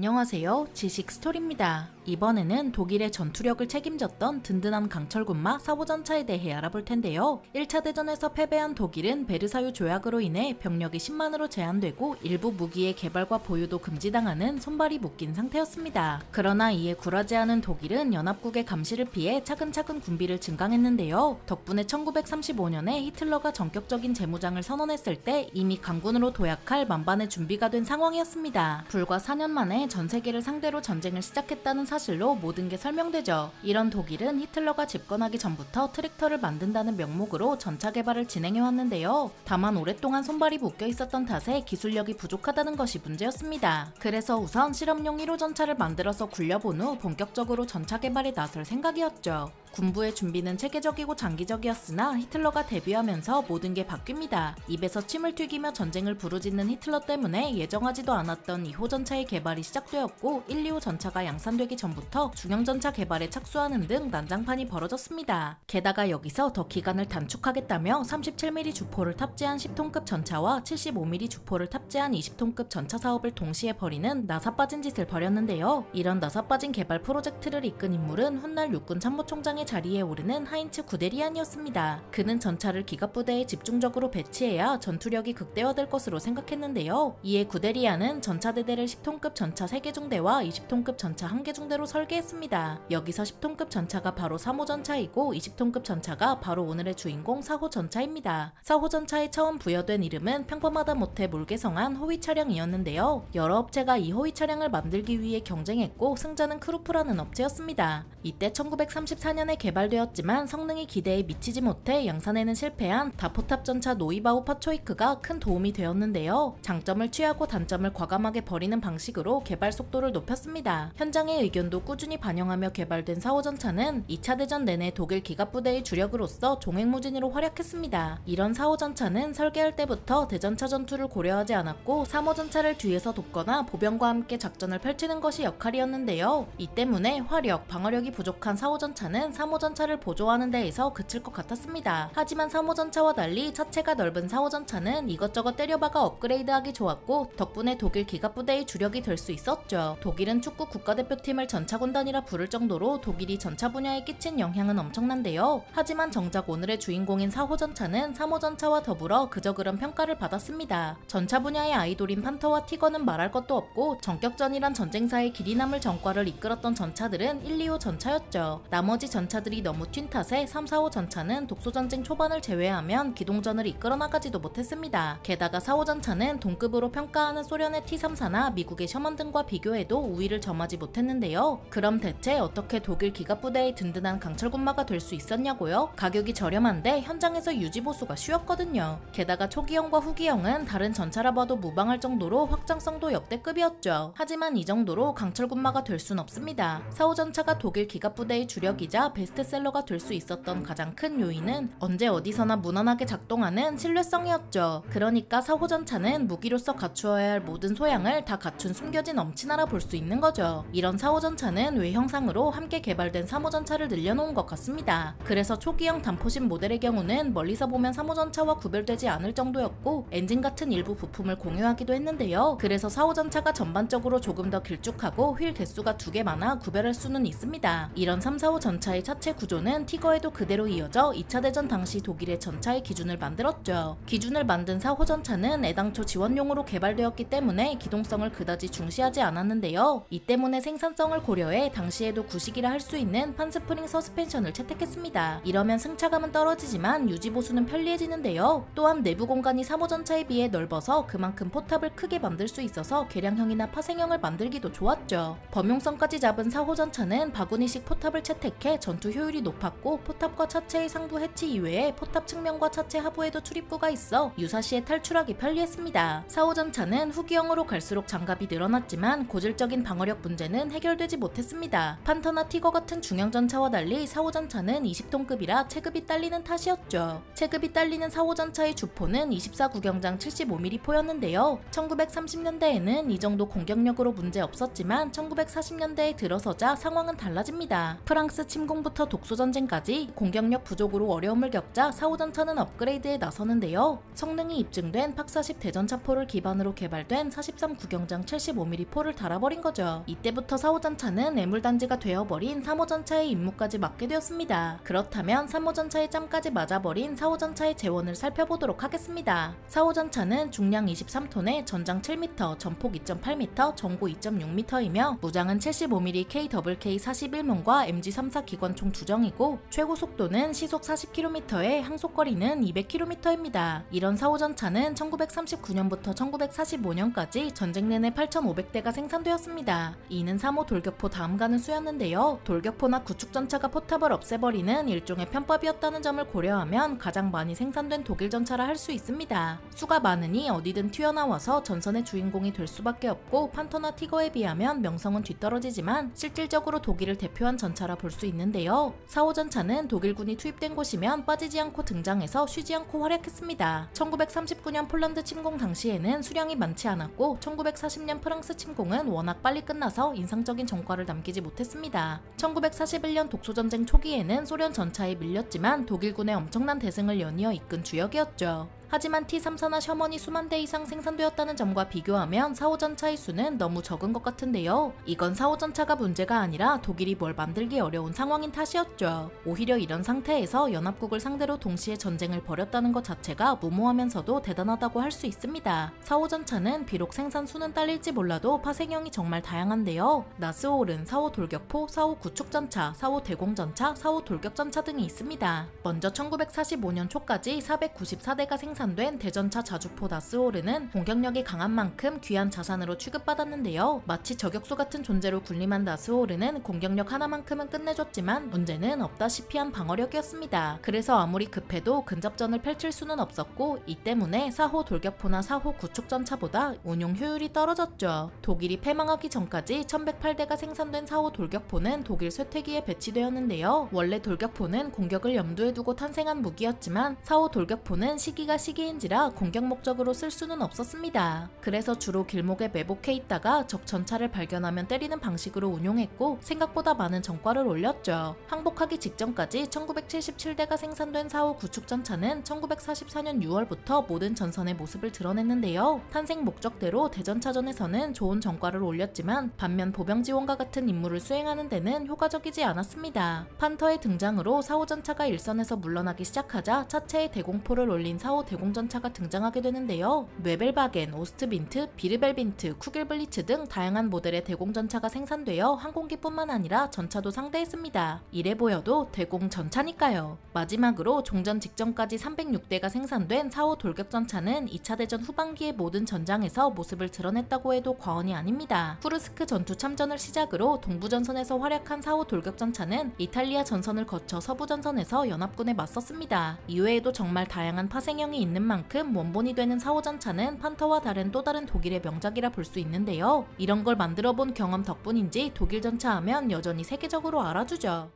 안녕하세요. 지식 스토리입니다. 이번에는 독일의 전투력을 책임졌던 든든한 강철군마 사호전차에 대해 알아볼 텐데요. 1차 대전에서 패배한 독일은 베르사유 조약으로 인해 병력이 10만으로 제한되고 일부 무기의 개발과 보유도 금지당하는 손발이 묶인 상태였습니다. 그러나 이에 굴하지 않은 독일은 연합국의 감시를 피해 차근차근 군비를 증강했는데요. 덕분에 1935년에 히틀러가 전격적인 재무장을 선언했을 때 이미 강군으로 도약할 만반의 준비가 된 상황이었습니다. 불과 4년 만에 전 세계를 상대로 전쟁을 시작했다는 사실로 모든 게 설명되죠. 이런 독일은 히틀러가 집권하기 전부터 트랙터를 만든다는 명목으로 전차 개발을 진행해왔는데요. 다만 오랫동안 손발이 묶여 있었던 탓에 기술력이 부족하다는 것이 문제였습니다. 그래서 우선 실험용 1호 전차를 만들어서 굴려본 후 본격적으로 전차 개발에 나설 생각이었죠. 군부의 준비는 체계적이고 장기적이었으나 히틀러가 데뷔하면서 모든 게 바뀝니다. 입에서 침을 튀기며 전쟁을 부르짖는 히틀러 때문에 예정하지도 않았던 2호 전차의 개발이 시작되었고 1, 2호 전차가 양산되기 전부터 중형전차 개발에 착수하는 등 난장판이 벌어졌습니다. 게다가 여기서 더 기간을 단축하겠다며 37mm 주포를 탑재한 10톤급 전차와 75mm 주포를 탑재한 20톤급 전차 사업을 동시에 벌이는 나사빠진 짓을 벌였는데요. 이런 나사빠진 개발 프로젝트를 이끈 인물은 훗날 육군 참모총장의 자리에 오르는 하인츠 구데리안이었습니다. 그는 전차를 기갑부대에 집중적으로 배치해야 전투력이 극대화될 것으로 생각했는데요. 이에 구데리안은 전차대대를 10톤급 전차 3개 중대와 20톤급 전차 1개 중대로 설계했습니다. 여기서 10톤급 전차가 바로 3호 전차이고 20톤급 전차가 바로 오늘의 주인공 4호 전차입니다. 4호 전차에 처음 부여된 이름은 평범하다 못해 몰개성한 호위 차량이었는데요. 여러 업체가 이 호위 차량을 만들기 위해 경쟁했고 승자는 크루프라는 업체였습니다. 이때 1934년에 개발되었지만 성능이 기대에 미치지 못해 양산에는 실패한 다포탑 전차 노이바우 파초이크가 큰 도움이 되었는데요. 장점을 취하고 단점을 과감하게 버리는 방식으로 개발 속도를 높였습니다. 현장의 의견도 꾸준히 반영하며 개발된 4호 전차는 2차 대전 내내 독일 기갑부대의 주력으로서 종횡무진으로 활약했습니다. 이런 4호 전차는 설계할 때부터 대전차 전투를 고려하지 않았고 3호 전차를 뒤에서 돕거나 보병과 함께 작전을 펼치는 것이 역할이었는데요. 이 때문에 화력, 방어력이 부족한 4호 전차는 3호 전차를 보조하는 데에서 그칠 것 같았습니다. 하지만 3호 전차와 달리 차체가 넓은 4호 전차는 이것저것 때려박아 업그레이드하기 좋았고 덕분에 독일 기갑부대의 주력이 될 수 있었죠. 독일은 축구 국가대표팀을 전차군단이라 부를 정도로 독일이 전차 분야에 끼친 영향은 엄청난데요. 하지만 정작 오늘의 주인공인 4호 전차는 3호 전차와 더불어 그저 그런 평가를 받았습니다. 전차 분야의 아이돌인 판터와 티거는 말할 것도 없고 전격전이란 전쟁사의 길이 남을 전과를 이끌었던 전차들은 1, 2호 전차였죠. 나머지 전차들이 너무 튄 탓에 3, 4호 전차는 독소전쟁 초반을 제외하면 기동전을 이끌어 나가지도 못했습니다. 게다가 4호 전차는 동급으로 평가하는 소련의 T-34나 미국의 셔먼 등과 비교해도 우위를 점하지 못했는데요. 그럼 대체 어떻게 독일 기갑부대의 든든한 강철군마가 될 수 있었냐고요? 가격이 저렴한데 현장에서 유지보수가 쉬웠거든요. 게다가 초기형과 후기형은 다른 전차라 봐도 무방할 정도로 확장성도 역대급이었죠. 하지만 이 정도로 강철군마가 될 순 없습니다. 4호 전차가 독일 기갑부대의 주력이자 베스트셀러가 될 수 있었던 가장 큰 요인은 언제 어디서나 무난하게 작동하는 신뢰성이었죠. 그러니까 4호 전차는 무기로서 갖추어야 할 모든 소양을 다 갖춘 숨겨진 엄친아라 볼 수 있는 거죠. 이런 4호 전차는 외형상으로 함께 개발된 3호 전차를 늘려놓은 것 같습니다. 그래서 초기형 단포신 모델의 경우는 멀리서 보면 3호 전차와 구별되지 않을 정도였고 엔진 같은 일부 부품을 공유하기도 했는데요. 그래서 4호 전차가 전반적으로 조금 더 길쭉하고 휠 개수가 2개 많아 구별할 수는 있습니다. 이런 3, 4호 전차의 차체 구조는 티거에도 그대로 이어져 2차 대전 당시 독일의 전차의 기준을 만들었죠. 기준을 만든 4호 전차는 애당초 지원용으로 개발되었기 때문에 기동성을 그다지 중시하지 않았는데요. 이 때문에 생산성을 고려해 당시에도 구식이라 할 수 있는 판스프링 서스펜션을 채택했습니다. 이러면 승차감은 떨어지지만 유지보수는 편리해지는데요. 또한 내부 공간이 3호 전차에 비해 넓어서 그만큼 포탑을 크게 만들 수 있어서 개량형이나 파생형을 만들기도 좋았죠. 범용성까지 잡은 4호 전차는 바구니식 포탑을 채택해 전투 효율이 높았고 포탑과 차체의 상부 해치 이외에 포탑 측면과 차체 하부에도 출입구가 있어 유사시에 탈출하기 편리했습니다. 4호 전차는 후기형으로 갈수록 장갑이 늘어났지만 고질적인 방어력 문제는 해결되지 못했습니다. 판터나 티거 같은 중형 전차와 달리 4호 전차는 20톤급이라 체급이 딸리는 탓이었죠. 체급이 딸리는 4호 전차의 주포는 24구경장 75mm 포였는데요. 1930년대에는 이 정도 공격력으로 문제 없었지만 1940년대에 들어서자 상황은 달라집니다. 프랑스 침공 성능부터 독소전쟁까지 공격력 부족으로 어려움을 겪자 4, 5전차는 업그레이드에 나서는데요. 성능이 입증된 팍40 대전차포를 기반으로 개발된 43 구경장 75mm 포를 달아버린 거죠. 이때부터 4, 5전차는 애물단지가 되어버린 3, 5전차의 임무까지 맡게 되었습니다. 그렇다면 3, 5전차의 짬까지 맞아버린 4, 5전차의 재원을 살펴보도록 하겠습니다. 4, 5전차는 중량 23톤에 전장 7m, 전폭 2.8m, 전고 2.6m이며 무장은 75mm KWK 41문과 MG34 기관총 2정이고 최고 속도는 시속 40km에 항속거리는 200km입니다. 이런 4, 5전차는 1939년부터 1945년까지 전쟁 내내 8,500대가 생산되었습니다. 이는 3호 돌격포 다음 가는 수였는데요. 돌격포나 구축전차가 포탑을 없애버리는 일종의 편법이었다는 점을 고려하면 가장 많이 생산된 독일전차라 할 수 있습니다. 수가 많으니 어디든 튀어나와서 전선의 주인공이 될 수밖에 없고 판터나 티거에 비하면 명성은 뒤떨어지지만 실질적으로 독일을 대표한 전차라 볼 수 있는데요. 4, 5전차는 독일군이 투입된 곳이면 빠지지 않고 등장해서 쉬지 않고 활약했습니다. 1939년 폴란드 침공 당시에는 수량이 많지 않았고 1940년 프랑스 침공은 워낙 빨리 끝나서 인상적인 성과를 남기지 못했습니다. 1941년 독소전쟁 초기에는 소련 전차에 밀렸지만 독일군의 엄청난 대승을 연이어 이끈 주역이었죠. 하지만 T-34나 셔먼이 수만 대 이상 생산되었다는 점과 비교하면 4, 5전차의 수는 너무 적은 것 같은데요. 이건 4, 5전차가 문제가 아니라 독일이 뭘 만들기 어려운 상황인 탓이었죠. 오히려 이런 상태에서 연합국을 상대로 동시에 전쟁을 벌였다는 것 자체가 무모하면서도 대단하다고 할 수 있습니다. 4, 5전차는 비록 생산 수는 딸릴지 몰라도 파생형이 정말 다양한데요. 나스홀은 4호 돌격포, 4호 구축전차, 4호 대공전차, 4호 돌격전차 등이 있습니다. 먼저 1945년 초까지 494대가 생산된 대전차 자주포 나스홀은 공격력이 강한 만큼 귀한 자산으로 취급받았는데요. 마치 저격수 같은 존재로 군림한 나스홀은 공격력 하나만큼은 끝내줬지만 문제는 없다시피 한 방어력이었습니다. 그래서 아무리 급해도 근접전을 펼칠 수는 없었고 이 때문에 4호 돌격포나 4호 구축전차보다 운용 효율이 떨어졌죠. 독일이 패망하기 전까지 1108대가 생산된 4호 돌격포는 독일 쇠퇴기에 배치되었는데요. 원래 돌격포는 공격을 염두에 두고 탄생한 무기였지만 4호 돌격포는 시기가 시기인지라 공격 목적으로 쓸 수는 없었습니다. 그래서 주로 길목에 매복해 있다가 적 전차를 발견하면 때리는 방식으로 운용했고 생각보다 많은 전과를 올렸죠. 항복하기 직전까지 1977대가 생산된 4호 구축전차는 1944년 6월부터 모든 전선의 모습을 드러냈는데요. 탄생 목적대로 대전차전에서는 좋은 전과를 올렸지만 반면 보병지원과 같은 임무를 수행하는 데는 효과적이지 않았습니다. 판터의 등장으로 4, 5전차가 일선에서 물러나기 시작하자 차체에 대공포를 올린 4호 대공전차가 등장하게 되는데요. 뇌벨바겐, 오스트빈트, 비르벨빈트, 쿠겔블리츠 등 다양한 모델의 대공전차가 생산되어 항공기뿐만 아니라 전차도 상대했습니다. 이래 보여도 대공전차니까요. 마지막으로 종전 직전까지 306대가 생산된 4호 돌격전차는 2차 대전 후반기의 모든 전장에서 모습을 드러냈다고 해도 과언이 아닙니다. 쿠르스크 전투 참전을 시작으로 동부전선에서 활약한 4호 돌격전차는 이탈리아 전선을 거쳐 서부전선에서 연합군에 맞섰습니다. 이외에도 정말 다양한 파생형이 있는 만큼 원본이 되는 4, 5전차는 판터와 다른 또 다른 독일의 명작이라 볼 수 있는데요. 이런 걸 만들어 본 경험 덕분인지 독일 전차 하면 여전히 세계적으로 알아주죠.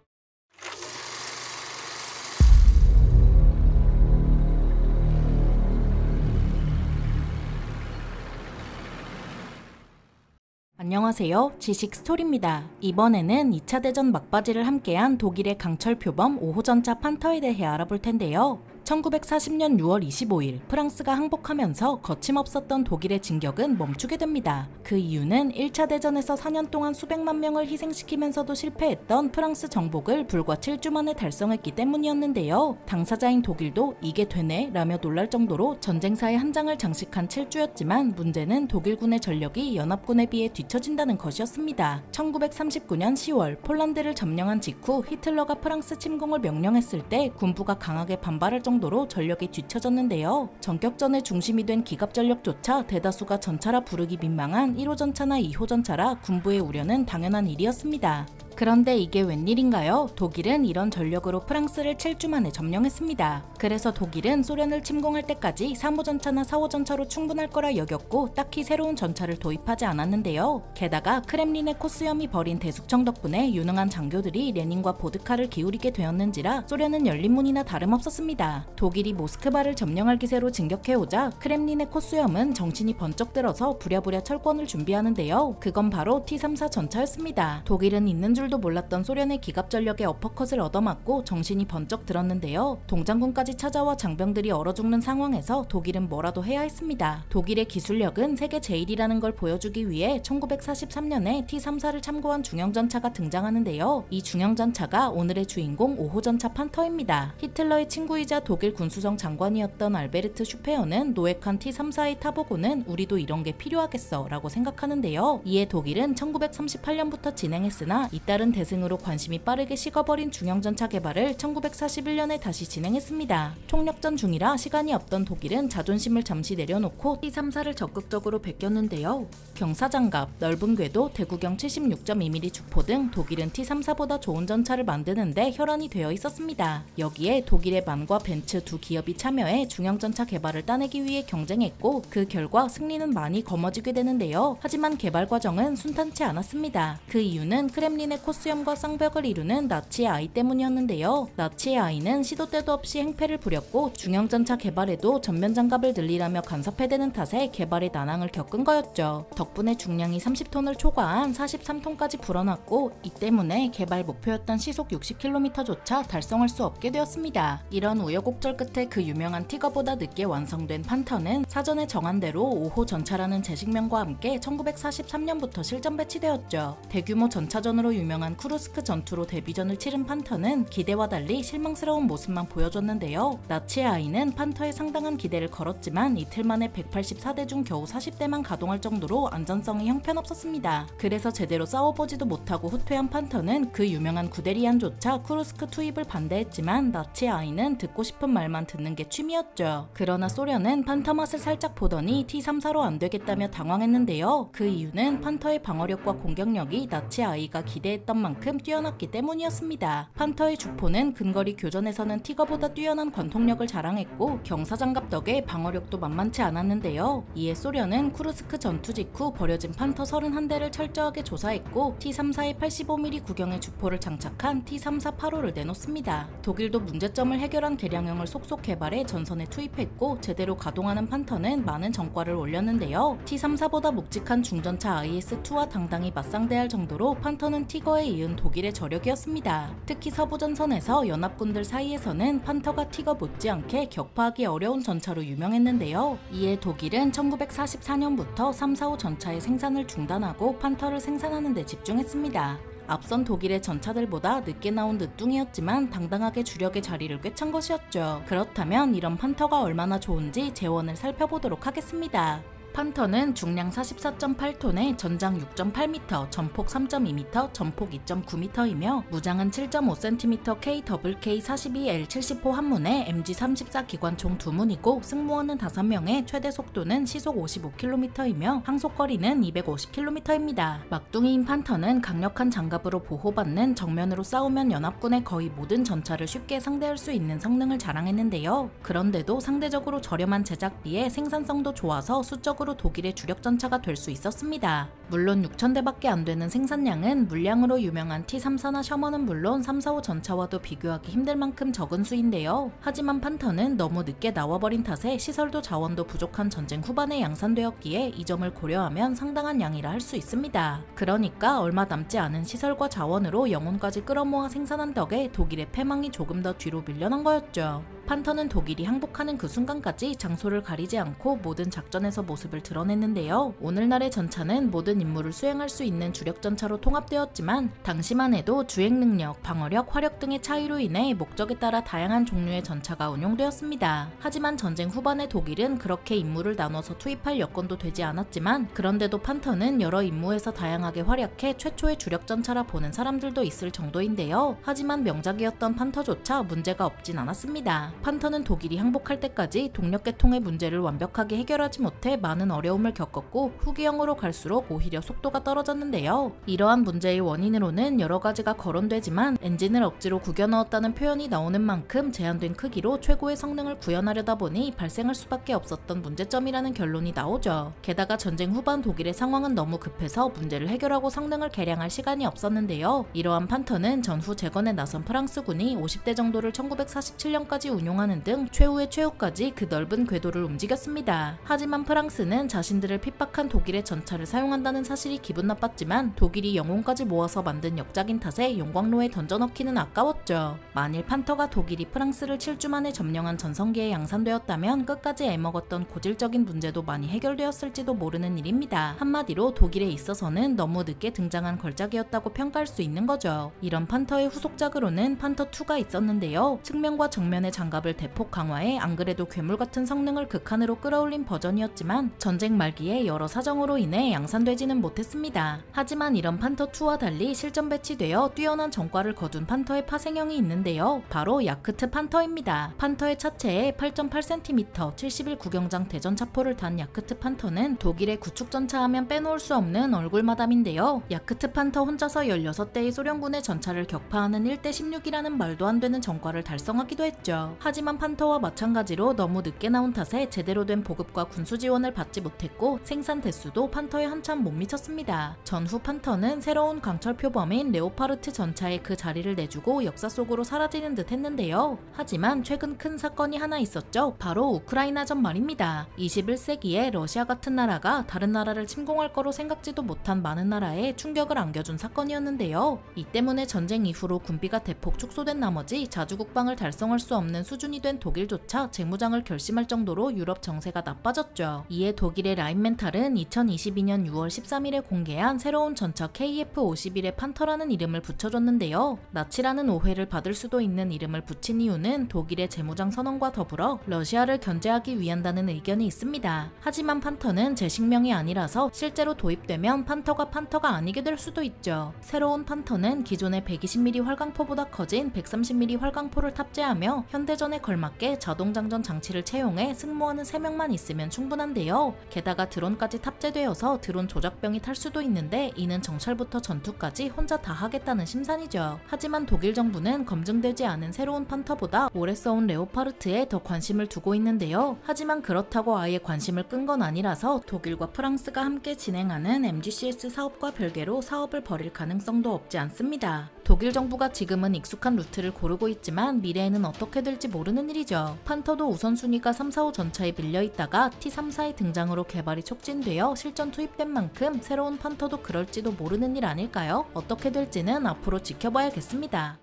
안녕하세요. 지식스토리입니다. 이번에는 2차 대전 막바지를 함께한 독일의 강철 표범 5호전차 판터에 대해 알아볼 텐데요. 1940년 6월 25일 프랑스가 항복하면서 거침없었던 독일의 진격은 멈추게 됩니다. 그 이유는 1차 대전에서 4년 동안 수백만 명을 희생시키면서도 실패했던 프랑스 정복을 불과 7주 만에 달성했기 때문이었는데요. 당사자인 독일도 이게 되네? 라며 놀랄 정도로 전쟁사의 한 장을 장식한 7주였지만 문제는 독일군의 전력이 연합군에 비해 뒤처진다는 것이었습니다. 1939년 10월 폴란드를 점령한 직후 히틀러가 프랑스 침공을 명령했을 때 군부가 강하게 반발할 정도로 전력이 뒤처졌는데요. 전격전의 중심이 된 기갑전력조차 대다수가 전차라 부르기 민망한 1호 전차나 2호 전차라 군부의 우려는 당연한 일이었습니다. 그런데 이게 웬일인가요? 독일은 이런 전력으로 프랑스를 7주 만에 점령했습니다. 그래서 독일은 소련을 침공할 때까지 3호 전차나 4호 전차로 충분할 거라 여겼고 딱히 새로운 전차를 도입하지 않았는데요. 게다가 크렘린의 코스염이 벌인 대숙청 덕분에 유능한 장교들이 레닌과 보드카를 기울이게 되었는지라 소련은 열린 문이나 다름없었습니다. 독일이 모스크바를 점령할 기세로 진격해오자 크렘린의 코스염은 정신이 번쩍 들어서 부랴부랴 철권을 준비하는데요. 그건 바로 T-34 전차였습니다. 독일은 있는 줄 줄도 몰랐던 소련의 기갑 전력에 어퍼컷을 얻어맞고 정신이 번쩍 들었는데요. 동장군까지 찾아와 장병들이 얼어 죽는 상황에서 독일은 뭐라도 해야 했습니다. 독일의 기술력은 세계 제일이라는 걸 보여주기 위해 1943년에 T-34를 참고한 중형전차가 등장하는데요. 이 중형전차가 오늘의 주인공 5호 전차 판터입니다. 히틀러의 친구이자 독일 군수정 장관이었던 알베르트 슈페어는 노획한 T-34의 타보고는 우리도 이런 게 필요하겠어 라고 생각하는데요. 이에 독일은 1938년부터 진행했으나 잇따른 대승으로 관심이 빠르게 식어버린 중형전차 개발을 1941년에 다시 진행했습니다. 총력전 중이라 시간이 없던 독일은 자존심을 잠시 내려놓고 T-34를 적극적으로 베꼈는데요. 경사장갑, 넓은 궤도, 대구경 76.2mm 주포 등 독일은 T-34보다 좋은 전차를 만드는데 혈안이 되어 있었습니다. 여기에 독일의 만과 벤츠 두 기업이 참여해 중형전차 개발을 따내기 위해 경쟁했고 그 결과 승리는 많이 거머쥐게 되는데요. 하지만 개발 과정은 순탄치 않았습니다. 그 이유는 크렘린의 코스염과 쌍벽을 이루는 나치의 아이 때문이었는데요. 나치의 아이는 시도 때도 없이 행패를 부렸고 중형전차 개발에도 전면장갑을 늘리라며 간섭해대는 탓에 개발에 난항을 겪은 거였죠. 덕분에 중량이 30톤을 초과한 43톤까지 불어났고 이 때문에 개발 목표였던 시속 60km조차 달성할 수 없게 되었습니다. 이런 우여곡절 끝에 그 유명한 티거보다 늦게 완성된 판터는 사전에 정한 대로 5호 전차라는 제식명과 함께 1943년부터 실전 배치되었죠. 대규모 전차전으로 유명한 쿠르스크 전투로 데뷔전을 치른 판터는 기대와 달리 실망스러운 모습만 보여줬는데요. 나치의 아이는 판터에 상당한 기대를 걸었지만 이틀 만에 184대 중 겨우 40대만 가동할 정도로 안전성이 형편없었습니다. 그래서 제대로 싸워보지도 못하고 후퇴한 판터는 그 유명한 구데리안조차 쿠르스크 투입을 반대했지만 나치의 아이는 듣고 싶은 말만 듣는 게 취미였죠. 그러나 소련은 판터 맛을 살짝 보더니 T-34로 안 되겠다며 당황했는데요. 그 이유는 판터의 방어력과 공격력이 나치의 아이가 기대했던 만큼 뛰어났기 때문이었습니다. 판터의 주포는 근거리 교전에서는 티거보다 뛰어난 관통력을 자랑했고 경사장갑 덕에 방어력도 만만치 않았는데요. 이에 소련은 쿠르스크 전투 직후 버려진 판터 31대를 철저하게 조사했고 T-34의 85mm 구경의 주포를 장착한 T-34-85를 내놓습니다. 독일도 문제점을 해결한 개량형을 속속 개발해 전선에 투입했고 제대로 가동하는 판터는 많은 전과를 올렸는데요. T-34보다 묵직한 중전차 IS-2와 당당히 맞상대할 정도로 판터는 티거에 이은 독일의 저력이었습니다. 특히 서부전선에서 연합군들 사이에서는 판터가 티거 못지않게 격파하기 어려운 전차로 유명했는데요. 이에 독일은 1944년부터 3, 4호 전차의 생산을 중단하고 판터를 생산하는 데 집중했습니다. 앞선 독일의 전차들보다 늦게 나온 늦둥이였지만 당당하게 주력의 자리를 꿰찬 것이었죠. 그렇다면 이런 판터가 얼마나 좋은지 재원을 살펴보도록 하겠습니다. 판터는 중량 44.8톤에 전장 6.8m, 전폭 3.2m, 전폭 2.9m이며 무장은 7.5cm KWK-42L70호 한문에 MG34 기관총 2문이고 승무원은 5명에 최대 속도는 시속 55km이며 항속거리는 250km입니다. 막둥이인 판터는 강력한 장갑으로 보호받는 정면으로 싸우면 연합군의 거의 모든 전차를 쉽게 상대할 수 있는 성능을 자랑했는데요. 그런데도 상대적으로 저렴한 제작비에 생산성도 좋아서 수적으로 독일의 주력 전차가 될 수 있었습니다. 물론 6,000대밖에 안 되는 생산량은 물량으로 유명한 T-34나 셔먼은 물론 3, 4호 전차와도 비교하기 힘들 만큼 적은 수인데요. 하지만 판터는 너무 늦게 나와버린 탓에 시설도 자원도 부족한 전쟁 후반에 양산되었기에 이 점을 고려하면 상당한 양이라 할 수 있습니다. 그러니까 얼마 남지 않은 시설과 자원으로 영혼까지 끌어모아 생산한 덕에 독일의 패망이 조금 더 뒤로 밀려난 거였죠. 판터는 독일이 항복하는 그 순간까지 장소를 가리지 않고 모든 작전에서 모습을 드러냈는데요. 오늘날의 전차는 모든 임무를 수행할 수 있는 주력 전차로 통합되었지만 당시만 해도 주행 능력, 방어력, 화력 등의 차이로 인해 목적에 따라 다양한 종류의 전차가 운용되었습니다. 하지만 전쟁 후반의 독일은 그렇게 임무를 나눠서 투입할 여건도 되지 않았지만 그런데도 판터는 여러 임무에서 다양하게 활약해 최초의 주력 전차라 보는 사람들도 있을 정도인데요. 하지만 명작이었던 판터조차 문제가 없진 않았습니다. 판터는 독일이 항복할 때까지 동력계통의 문제를 완벽하게 해결하지 못해 많은 어려움을 겪었고 후기형으로 갈수록 오히려 속도가 떨어졌는데요. 이러한 문제의 원인으로는 여러 가지가 거론되지만 엔진을 억지로 구겨 넣었다는 표현이 나오는 만큼 제한된 크기로 최고의 성능을 구현하려다 보니 발생할 수밖에 없었던 문제점이라는 결론이 나오죠. 게다가 전쟁 후반 독일의 상황은 너무 급해서 문제를 해결하고 성능을 개량할 시간이 없었는데요. 이러한 판터는 전후 재건에 나선 프랑스군이 50대 정도를 1947년까지 운용하는 등 최후의 최후까지 그 넓은 궤도를 움직였습니다. 하지만 프랑스는 자신들을 핍박한 독일의 전차를 사용한다는 사실이 기분 나빴지만 독일이 영혼까지 모아서 만든 역작인 탓에 용광로에 던져넣기는 아까웠죠. 만일 판터가 독일이 프랑스를 7주 만에 점령한 전성기에 양산되었다면 끝까지 애먹었던 고질적인 문제도 많이 해결되었을지도 모르는 일입니다. 한마디로 독일에 있어서는 너무 늦게 등장한 걸작이었다고 평가할 수 있는 거죠. 이런 판터의 후속작으로는 판터2가 있었는데요. 측면과 정면의 장갑을 대폭 강화해 안 그래도 괴물 같은 성능을 극한으로 끌어올린 버전이었지만 전쟁 말기에 여러 사정으로 인해 양산되지는 못했습니다. 하지만 이런 판터2와 달리 실전 배치되어 뛰어난 전과를 거둔 판터의 파생형이 있는데요. 바로 야크트 판터입니다. 판터의 차체에 8.8cm 71 구경장 대전 차포를 단 야크트 판터는 독일의 구축전차 하면 빼놓을 수 없는 얼굴마담인데요. 야크트 판터 혼자서 16대의 소련군의 전차를 격파하는 1대16이라는 말도 안 되는 전과를 달성하기도 했죠. 하지만 판터와 마찬가지로 너무 늦게 나온 탓에 제대로 된 보급과 군수 지원을 받지 못했고 생산 대수도 판터에 한참 못 미쳤습니다. 전후 판터는 새로운 강철 표범인 레오파르트 전차에 그 자리를 내주고 역사 속으로 사라지는 듯 했는데요. 하지만 최근 큰 사건이 하나 있었죠. 바로 우크라이나전 말입니다. 21세기에 러시아 같은 나라가 다른 나라를 침공할 거로 생각지도 못한 많은 나라에 충격을 안겨준 사건이었는데요. 이 때문에 전쟁 이후로 군비가 대폭 축소된 나머지 자주 국방을 달성할 수 없는 수준이 된 독일조차 재무장을 결심할 정도로 유럽 정세가 나빠졌죠. 이에 독일의 라인멘탈은 2022년 6월 13일에 공개한 새로운 전차 KF-51에 판터라는 이름을 붙여줬는데요. 나치라는 오해를 받을 수도 있는 이름을 붙인 이유는 독일의 재무장 선언과 더불어 러시아를 견제하기 위한다는 의견이 있습니다. 하지만 판터는 제식명이 아니라서 실제로 도입되면 판터가 아니게 될 수도 있죠. 새로운 판터는 기존의 120mm 활강포보다 커진 130mm 활강포를 탑재하며 현대전에 걸맞게 자동장전 장치를 채용해 승무원은 3명만 있으면 충분한데요. 게다가 드론까지 탑재되어서 드론 조작병이 탈 수도 있는데 이는 정찰부터 전투까지 혼자 다 하겠다는 심산이죠. 하지만 독일 정부는 검증되지 않은 새로운 판터보다 오래 써온 레오파르트에 더 관심을 두고 있는데요. 하지만 그렇다고 아예 관심을 끈 건 아니라서 독일과 프랑스가 함께 진행하는 MGCS 사업과 별개로 사업을 벌일 가능성도 없지 않습니다. 독일 정부가 지금은 익숙한 루트를 고르고 있지만 미래에는 어떻게 될지 모르는 일이죠. 판터도 우선순위가 3, 4호 전차에 밀려있다가 T-34의 등장으로 개발이 촉진되어 실전 투입된 만큼 새로운 판터도 그럴지도 모르는 일 아닐까요? 어떻게 될지는 앞으로 지켜봐야겠습니다.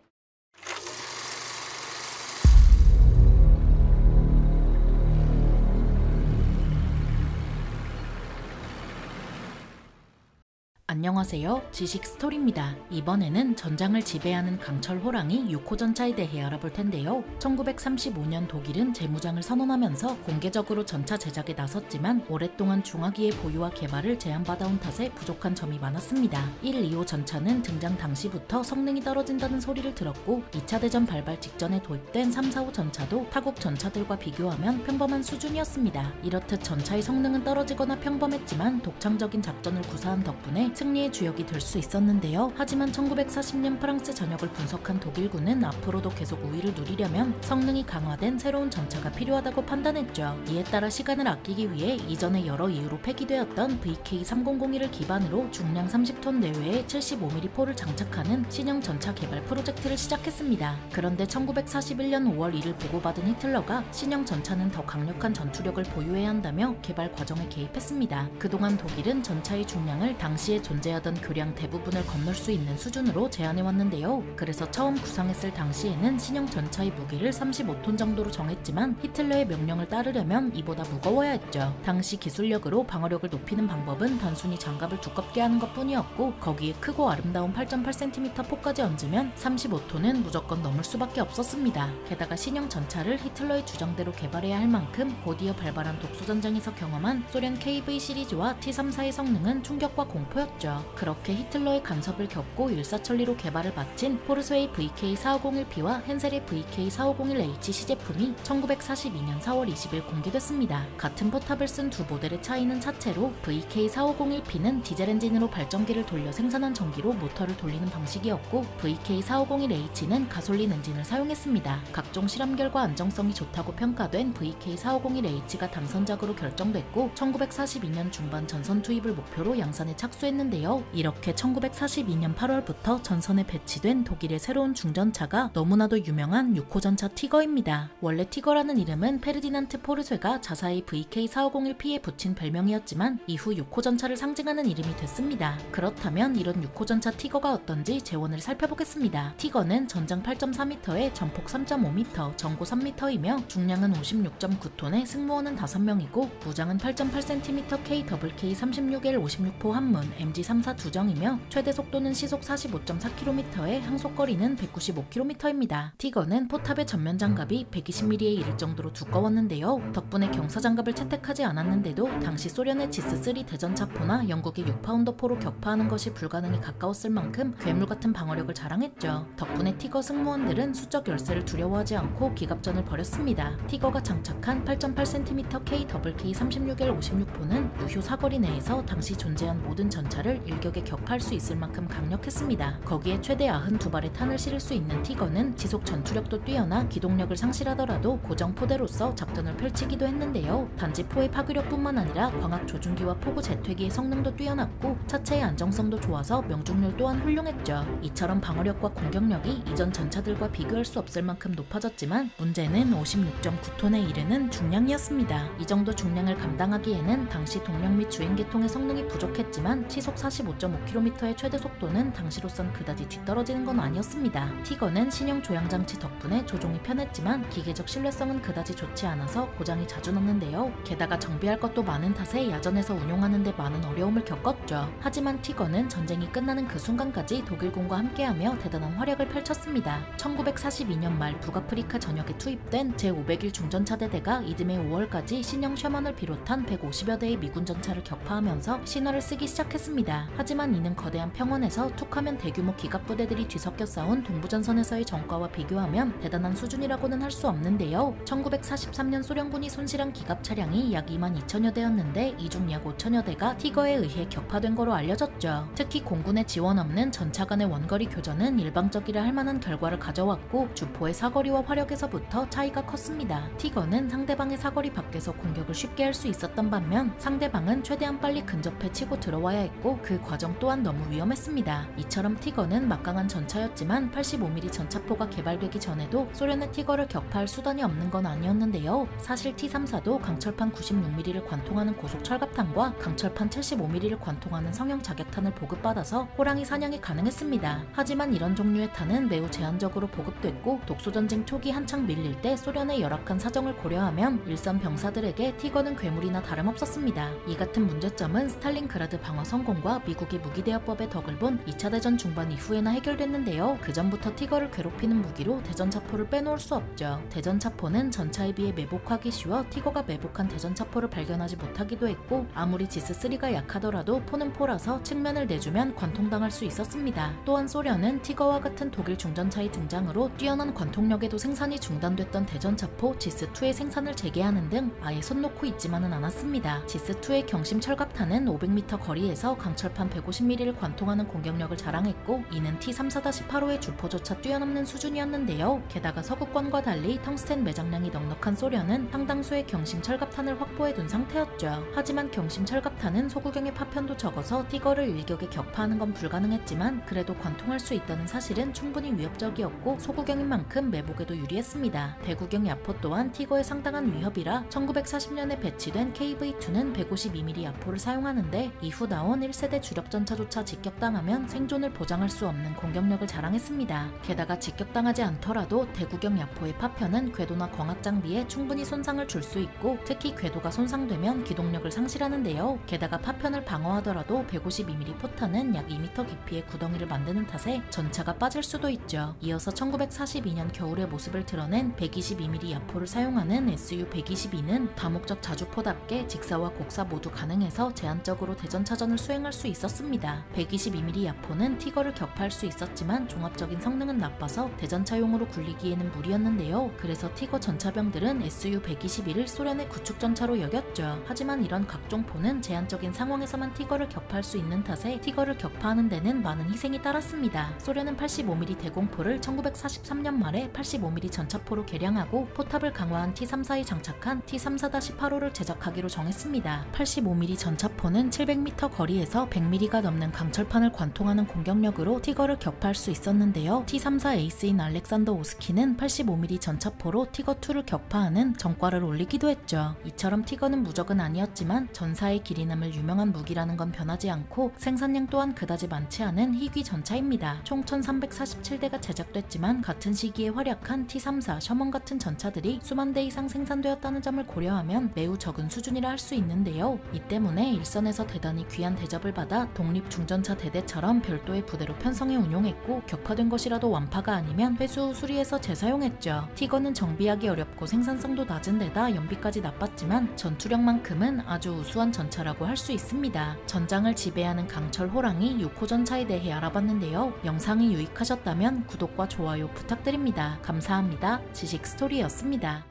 안녕하세요. 지식 스토리입니다. 이번에는 전장을 지배하는 강철 호랑이 6호 전차에 대해 알아볼 텐데요. 1935년 독일은 재무장을 선언하면서 공개적으로 전차 제작에 나섰지만 오랫동안 중화기의 보유와 개발을 제한받아온 탓에 부족한 점이 많았습니다. 1, 2호 전차는 등장 당시부터 성능이 떨어진다는 소리를 들었고 2차 대전 발발 직전에 도입된 3, 4호 전차도 타국 전차들과 비교하면 평범한 수준이었습니다. 이렇듯 전차의 성능은 떨어지거나 평범했지만 독창적인 작전을 구사한 덕분에 승리의 주역이 될 수 있었는데요. 하지만 1940년 프랑스 전역을 분석한 독일군은 앞으로도 계속 우위를 누리려면 성능이 강화된 새로운 전차가 필요하다고 판단했죠. 이에 따라 시간을 아끼기 위해 이전에 여러 이유로 폐기되었던 VK3001을 기반으로 중량 30톤 내외의 75mm 포를 장착하는 신형 전차 개발 프로젝트를 시작했습니다. 그런데 1941년 5월 이를 보고받은 히틀러가 신형 전차는 더 강력한 전투력을 보유해야 한다며 개발 과정에 개입했습니다. 그동안 독일은 전차의 중량을 당시에 존재하던 교량 대부분을 건널 수 있는 수준으로 제한해왔는데요. 그래서 처음 구상했을 당시에는 신형 전차의 무게를 35톤 정도로 정했지만 히틀러의 명령을 따르려면 이보다 무거워야 했죠. 당시 기술력으로 방어력을 높이는 방법은 단순히 장갑을 두껍게 하는 것뿐이었고 거기에 크고 아름다운 8.8cm 포까지 얹으면 35톤은 무조건 넘을 수밖에 없었습니다. 게다가 신형 전차를 히틀러의 주장대로 개발해야 할 만큼 곧이어 발발한 독소전쟁에서 경험한 소련 KV 시리즈와 T-34의 성능은 충격과 공포였죠. 그렇게 히틀러의 간섭을 겪고 일사천리로 개발을 마친 포르쉐의 VK4501P와 헨셀의 VK4501H 시제품이 1942년 4월 20일 공개됐습니다. 같은 포탑을 쓴 두 모델의 차이는 차체로 VK4501P는 디젤 엔진으로 발전기를 돌려 생산한 전기로 모터를 돌리는 방식이었고 VK4501H는 가솔린 엔진을 사용했습니다. 각종 실험 결과 안정성이 좋다고 평가된 VK4501H가 당선작으로 결정됐고 1942년 중반 전선 투입을 목표로 양산에 착수했는데요. 했는데요. 이렇게 1942년 8월부터 전선에 배치된 독일의 새로운 중전차가 너무나도 유명한 6호 전차 티거입니다. 원래 티거라는 이름은 페르디난트 포르쉐가 자사의 VK4501P에 붙인 별명이었지만 이후 6호 전차를 상징하는 이름이 됐습니다. 그렇다면 이런 6호 전차 티거가 어떤지 재원을 살펴보겠습니다. 티거는 전장 8.4m에 전폭 3.5m, 전고 3m이며 중량은 56.9톤에 승무원은 5명이고 무장은 8.8cm KWK-36L 56포 한문 MG34 두정이며 최대 속도는 시속 45.4km에 항속거리는 195km입니다. 티거는 포탑의 전면 장갑이 120mm에 이를 정도로 두꺼웠는데요. 덕분에 경사장갑을 채택하지 않았는데도 당시 소련의 지스3 대전차포나 영국의 6파운더포로 격파하는 것이 불가능에 가까웠을 만큼 괴물같은 방어력을 자랑했죠. 덕분에 티거 승무원들은 수적 열세를 두려워하지 않고 기갑전을 벌였습니다. 티거가 장착한 8.8cm KWK-36L 56포는 유효 사거리 내에서 당시 존재한 모든 전차를 일격에 격파할 수 있을 만큼 강력했습니다. 거기에 최대 92발의 탄을 실을 수 있는 티거는 지속 전투력도 뛰어나 기동력을 상실하더라도 고정 포대로서 작전을 펼치기도 했는데요. 단지 포의 파괴력뿐만 아니라 광학 조준기와 포구 재퇴기의 성능도 뛰어났고 차체의 안정성도 좋아서 명중률 또한 훌륭했죠. 이처럼 방어력과 공격력이 이전 전차들과 비교할 수 없을 만큼 높아졌지만 문제는 56.9톤에 이르는 중량이었습니다. 이 정도 중량을 감당하기에는 당시 동력 및 주행계통의 성능이 부족했지만 시속 45.5km의 최대 속도는 당시로선 그다지 뒤떨어지는 건 아니었습니다. 티거는 신형 조향장치 덕분에 조종이 편했지만 기계적 신뢰성은 그다지 좋지 않아서 고장이 자주 났는데요. 게다가 정비할 것도 많은 탓에 야전에서 운용하는 데 많은 어려움을 겪었죠. 하지만 티거는 전쟁이 끝나는 그 순간까지 독일군과 함께하며 대단한 활약을 펼쳤습니다. 1942년 말 북아프리카 전역에 투입된 제501 중전차대대가 이듬해 5월까지 신형 셔먼을 비롯한 150여 대의 미군 전차를 격파하면서 신화를 쓰기 시작했습니다. 하지만 이는 거대한 평원에서 툭하면 대규모 기갑부대들이 뒤섞여 싸운 동부전선에서의 전과와 비교하면 대단한 수준이라고는 할 수 없는데요. 1943년 소련군이 손실한 기갑 차량이 약 22,000여 대였는데 이 중 약 5,000여 대가 티거에 의해 격파된 거로 알려졌죠. 특히 공군의 지원 없는 전차 간의 원거리 교전은 일방적이라 할 만한 결과를 가져왔고 주포의 사거리와 화력에서부터 차이가 컸습니다. 티거는 상대방의 사거리 밖에서 공격을 쉽게 할 수 있었던 반면 상대방은 최대한 빨리 근접해 치고 들어와야 했고 그 과정 또한 너무 위험했습니다. 이처럼 티거는 막강한 전차였지만 85mm 전차포가 개발되기 전에도 소련의 티거를 격파할 수단이 없는 건 아니었는데요. 사실 T-34도 강철판 96mm를 관통하는 고속 철갑탄과 강철판 75mm를 관통하는 성형 자격탄을 보급받아서 호랑이 사냥이 가능했습니다. 하지만 이런 종류의 탄은 매우 제한적으로 보급됐고 독소전쟁 초기 한창 밀릴 때 소련의 열악한 사정을 고려하면 일선 병사들에게 티거는 괴물이나 다름없었습니다. 이 같은 문제점은 스탈린그라드 방어 성공과 미국의 무기대여법의 덕을 본 2차 대전 중반 이후에나 해결됐는데요. 그 전부터 티거를 괴롭히는 무기로 대전차포를 빼놓을 수 없죠. 대전차포는 전차에 비해 매복하기 쉬워 티거가 매복한 대전차포를 발견하지 못하기도 했고 아무리 지스3가 약하더라도 포는 포라서 측면을 내주면 관통당할 수 있었습니다. 또한 소련은 티거와 같은 독일 중전차의 등장으로 뛰어난 관통력에도 생산이 중단됐던 대전차포 지스2의 생산을 재개하는 등 아예 손 놓고 있지만은 않았습니다. 지스2의 경심 철갑탄은 500m 거리에서 강철판 150mm를 관통하는 공격력을 자랑했고 이는 T-34-8호의 주포조차 뛰어넘는 수준이었는데요. 게다가 서구권과 달리 텅스텐 매장량이 넉넉한 소련은 상당수의 경심 철갑탄을 확보해둔 상태였죠. 하지만 경심 철갑탄은 소구경의 파편도 적어서 티거를 일격에 격파하는 건 불가능했지만 그래도 관통할 수 있다는 사실은 충분히 위협적이었고 소구경인 만큼 매복에도 유리했습니다. 대구경 야포 또한 티거에 상당한 위협이라 1940년에 배치된 KV-2는 152mm 야포를 사용하는데 이후 나온 1세대 주력전차조차 직격당하면 생존을 보장할 수 없는 공격력을 자랑했습니다. 게다가 직격당하지 않더라도 대구경 야포의 파편은 궤도나 광학 장비에 충분히 손상을 줄 수 있고 특히 궤도가 손상되면 기동력을 상실하는데요. 게다가 파편을 방어하더라도 152mm 포탄은 약 2m 깊이의 구덩이를 만드는 탓에 전차가 빠질 수도 있죠. 이어서 1942년 겨울의 모습을 드러낸 122mm 야포를 사용하는 SU-122는 다목적 자주포답게 직사와 곡사 모두 가능해서 제한적으로 대전차전을 수행할 수 있었습니다. 122mm 야포는 티거를 격파할 수 있었지만 종합적인 성능은 나빠서 대전차용으로 굴리기에는 무리였는데요. 그래서 티거 전차병들은 SU-122를 소련의 구축전차로 여겼죠. 하지만 이런 각종 포는 제한적인 상황에서만 티거를 격파할 수 있는 탓에 티거를 격파하는 데는 많은 희생이 따랐습니다. 소련은 85mm 대공포를 1943년 말에 85mm 전차포로 개량하고 포탑을 강화한 T-34에 장착한 T-34-8호를 제작하기로 정했습니다. 85mm 전차포는 700m 거리에서 전차에서 100mm가 넘는 강철판을 관통하는 공격력으로 티거를 격파할 수 있었는데요. T-34 에이스인 알렉산더 오스키는 85mm 전차포로 티거2를 격파하는 전과를 올리기도 했죠. 이처럼 티거는 무적은 아니었지만 전사의 길이 남을 유명한 무기라는 건 변하지 않고 생산량 또한 그다지 많지 않은 희귀 전차입니다. 총 1347대가 제작됐지만 같은 시기에 활약한 T-34, 셔먼 같은 전차들이 수만 대 이상 생산되었다는 점을 고려하면 매우 적은 수준이라 할 수 있는데요. 이 때문에 일선에서 대단히 귀한 대접을 받아 독립 중전차 대대처럼 별도의 부대로 편성해 운용했고 격파된 것이라도 완파가 아니면 회수 후 수리해서 재사용했죠. 티거는 정비하기 어렵고 생산성도 낮은 데다 연비까지 나빴지만 전투력만큼은 아주 우수한 전차라고 할 수 있습니다. 전장을 지배하는 강철 호랑이 6호 전차에 대해 알아봤는데요. 영상이 유익하셨다면 구독과 좋아요 부탁드립니다. 감사합니다. 지식스토리였습니다.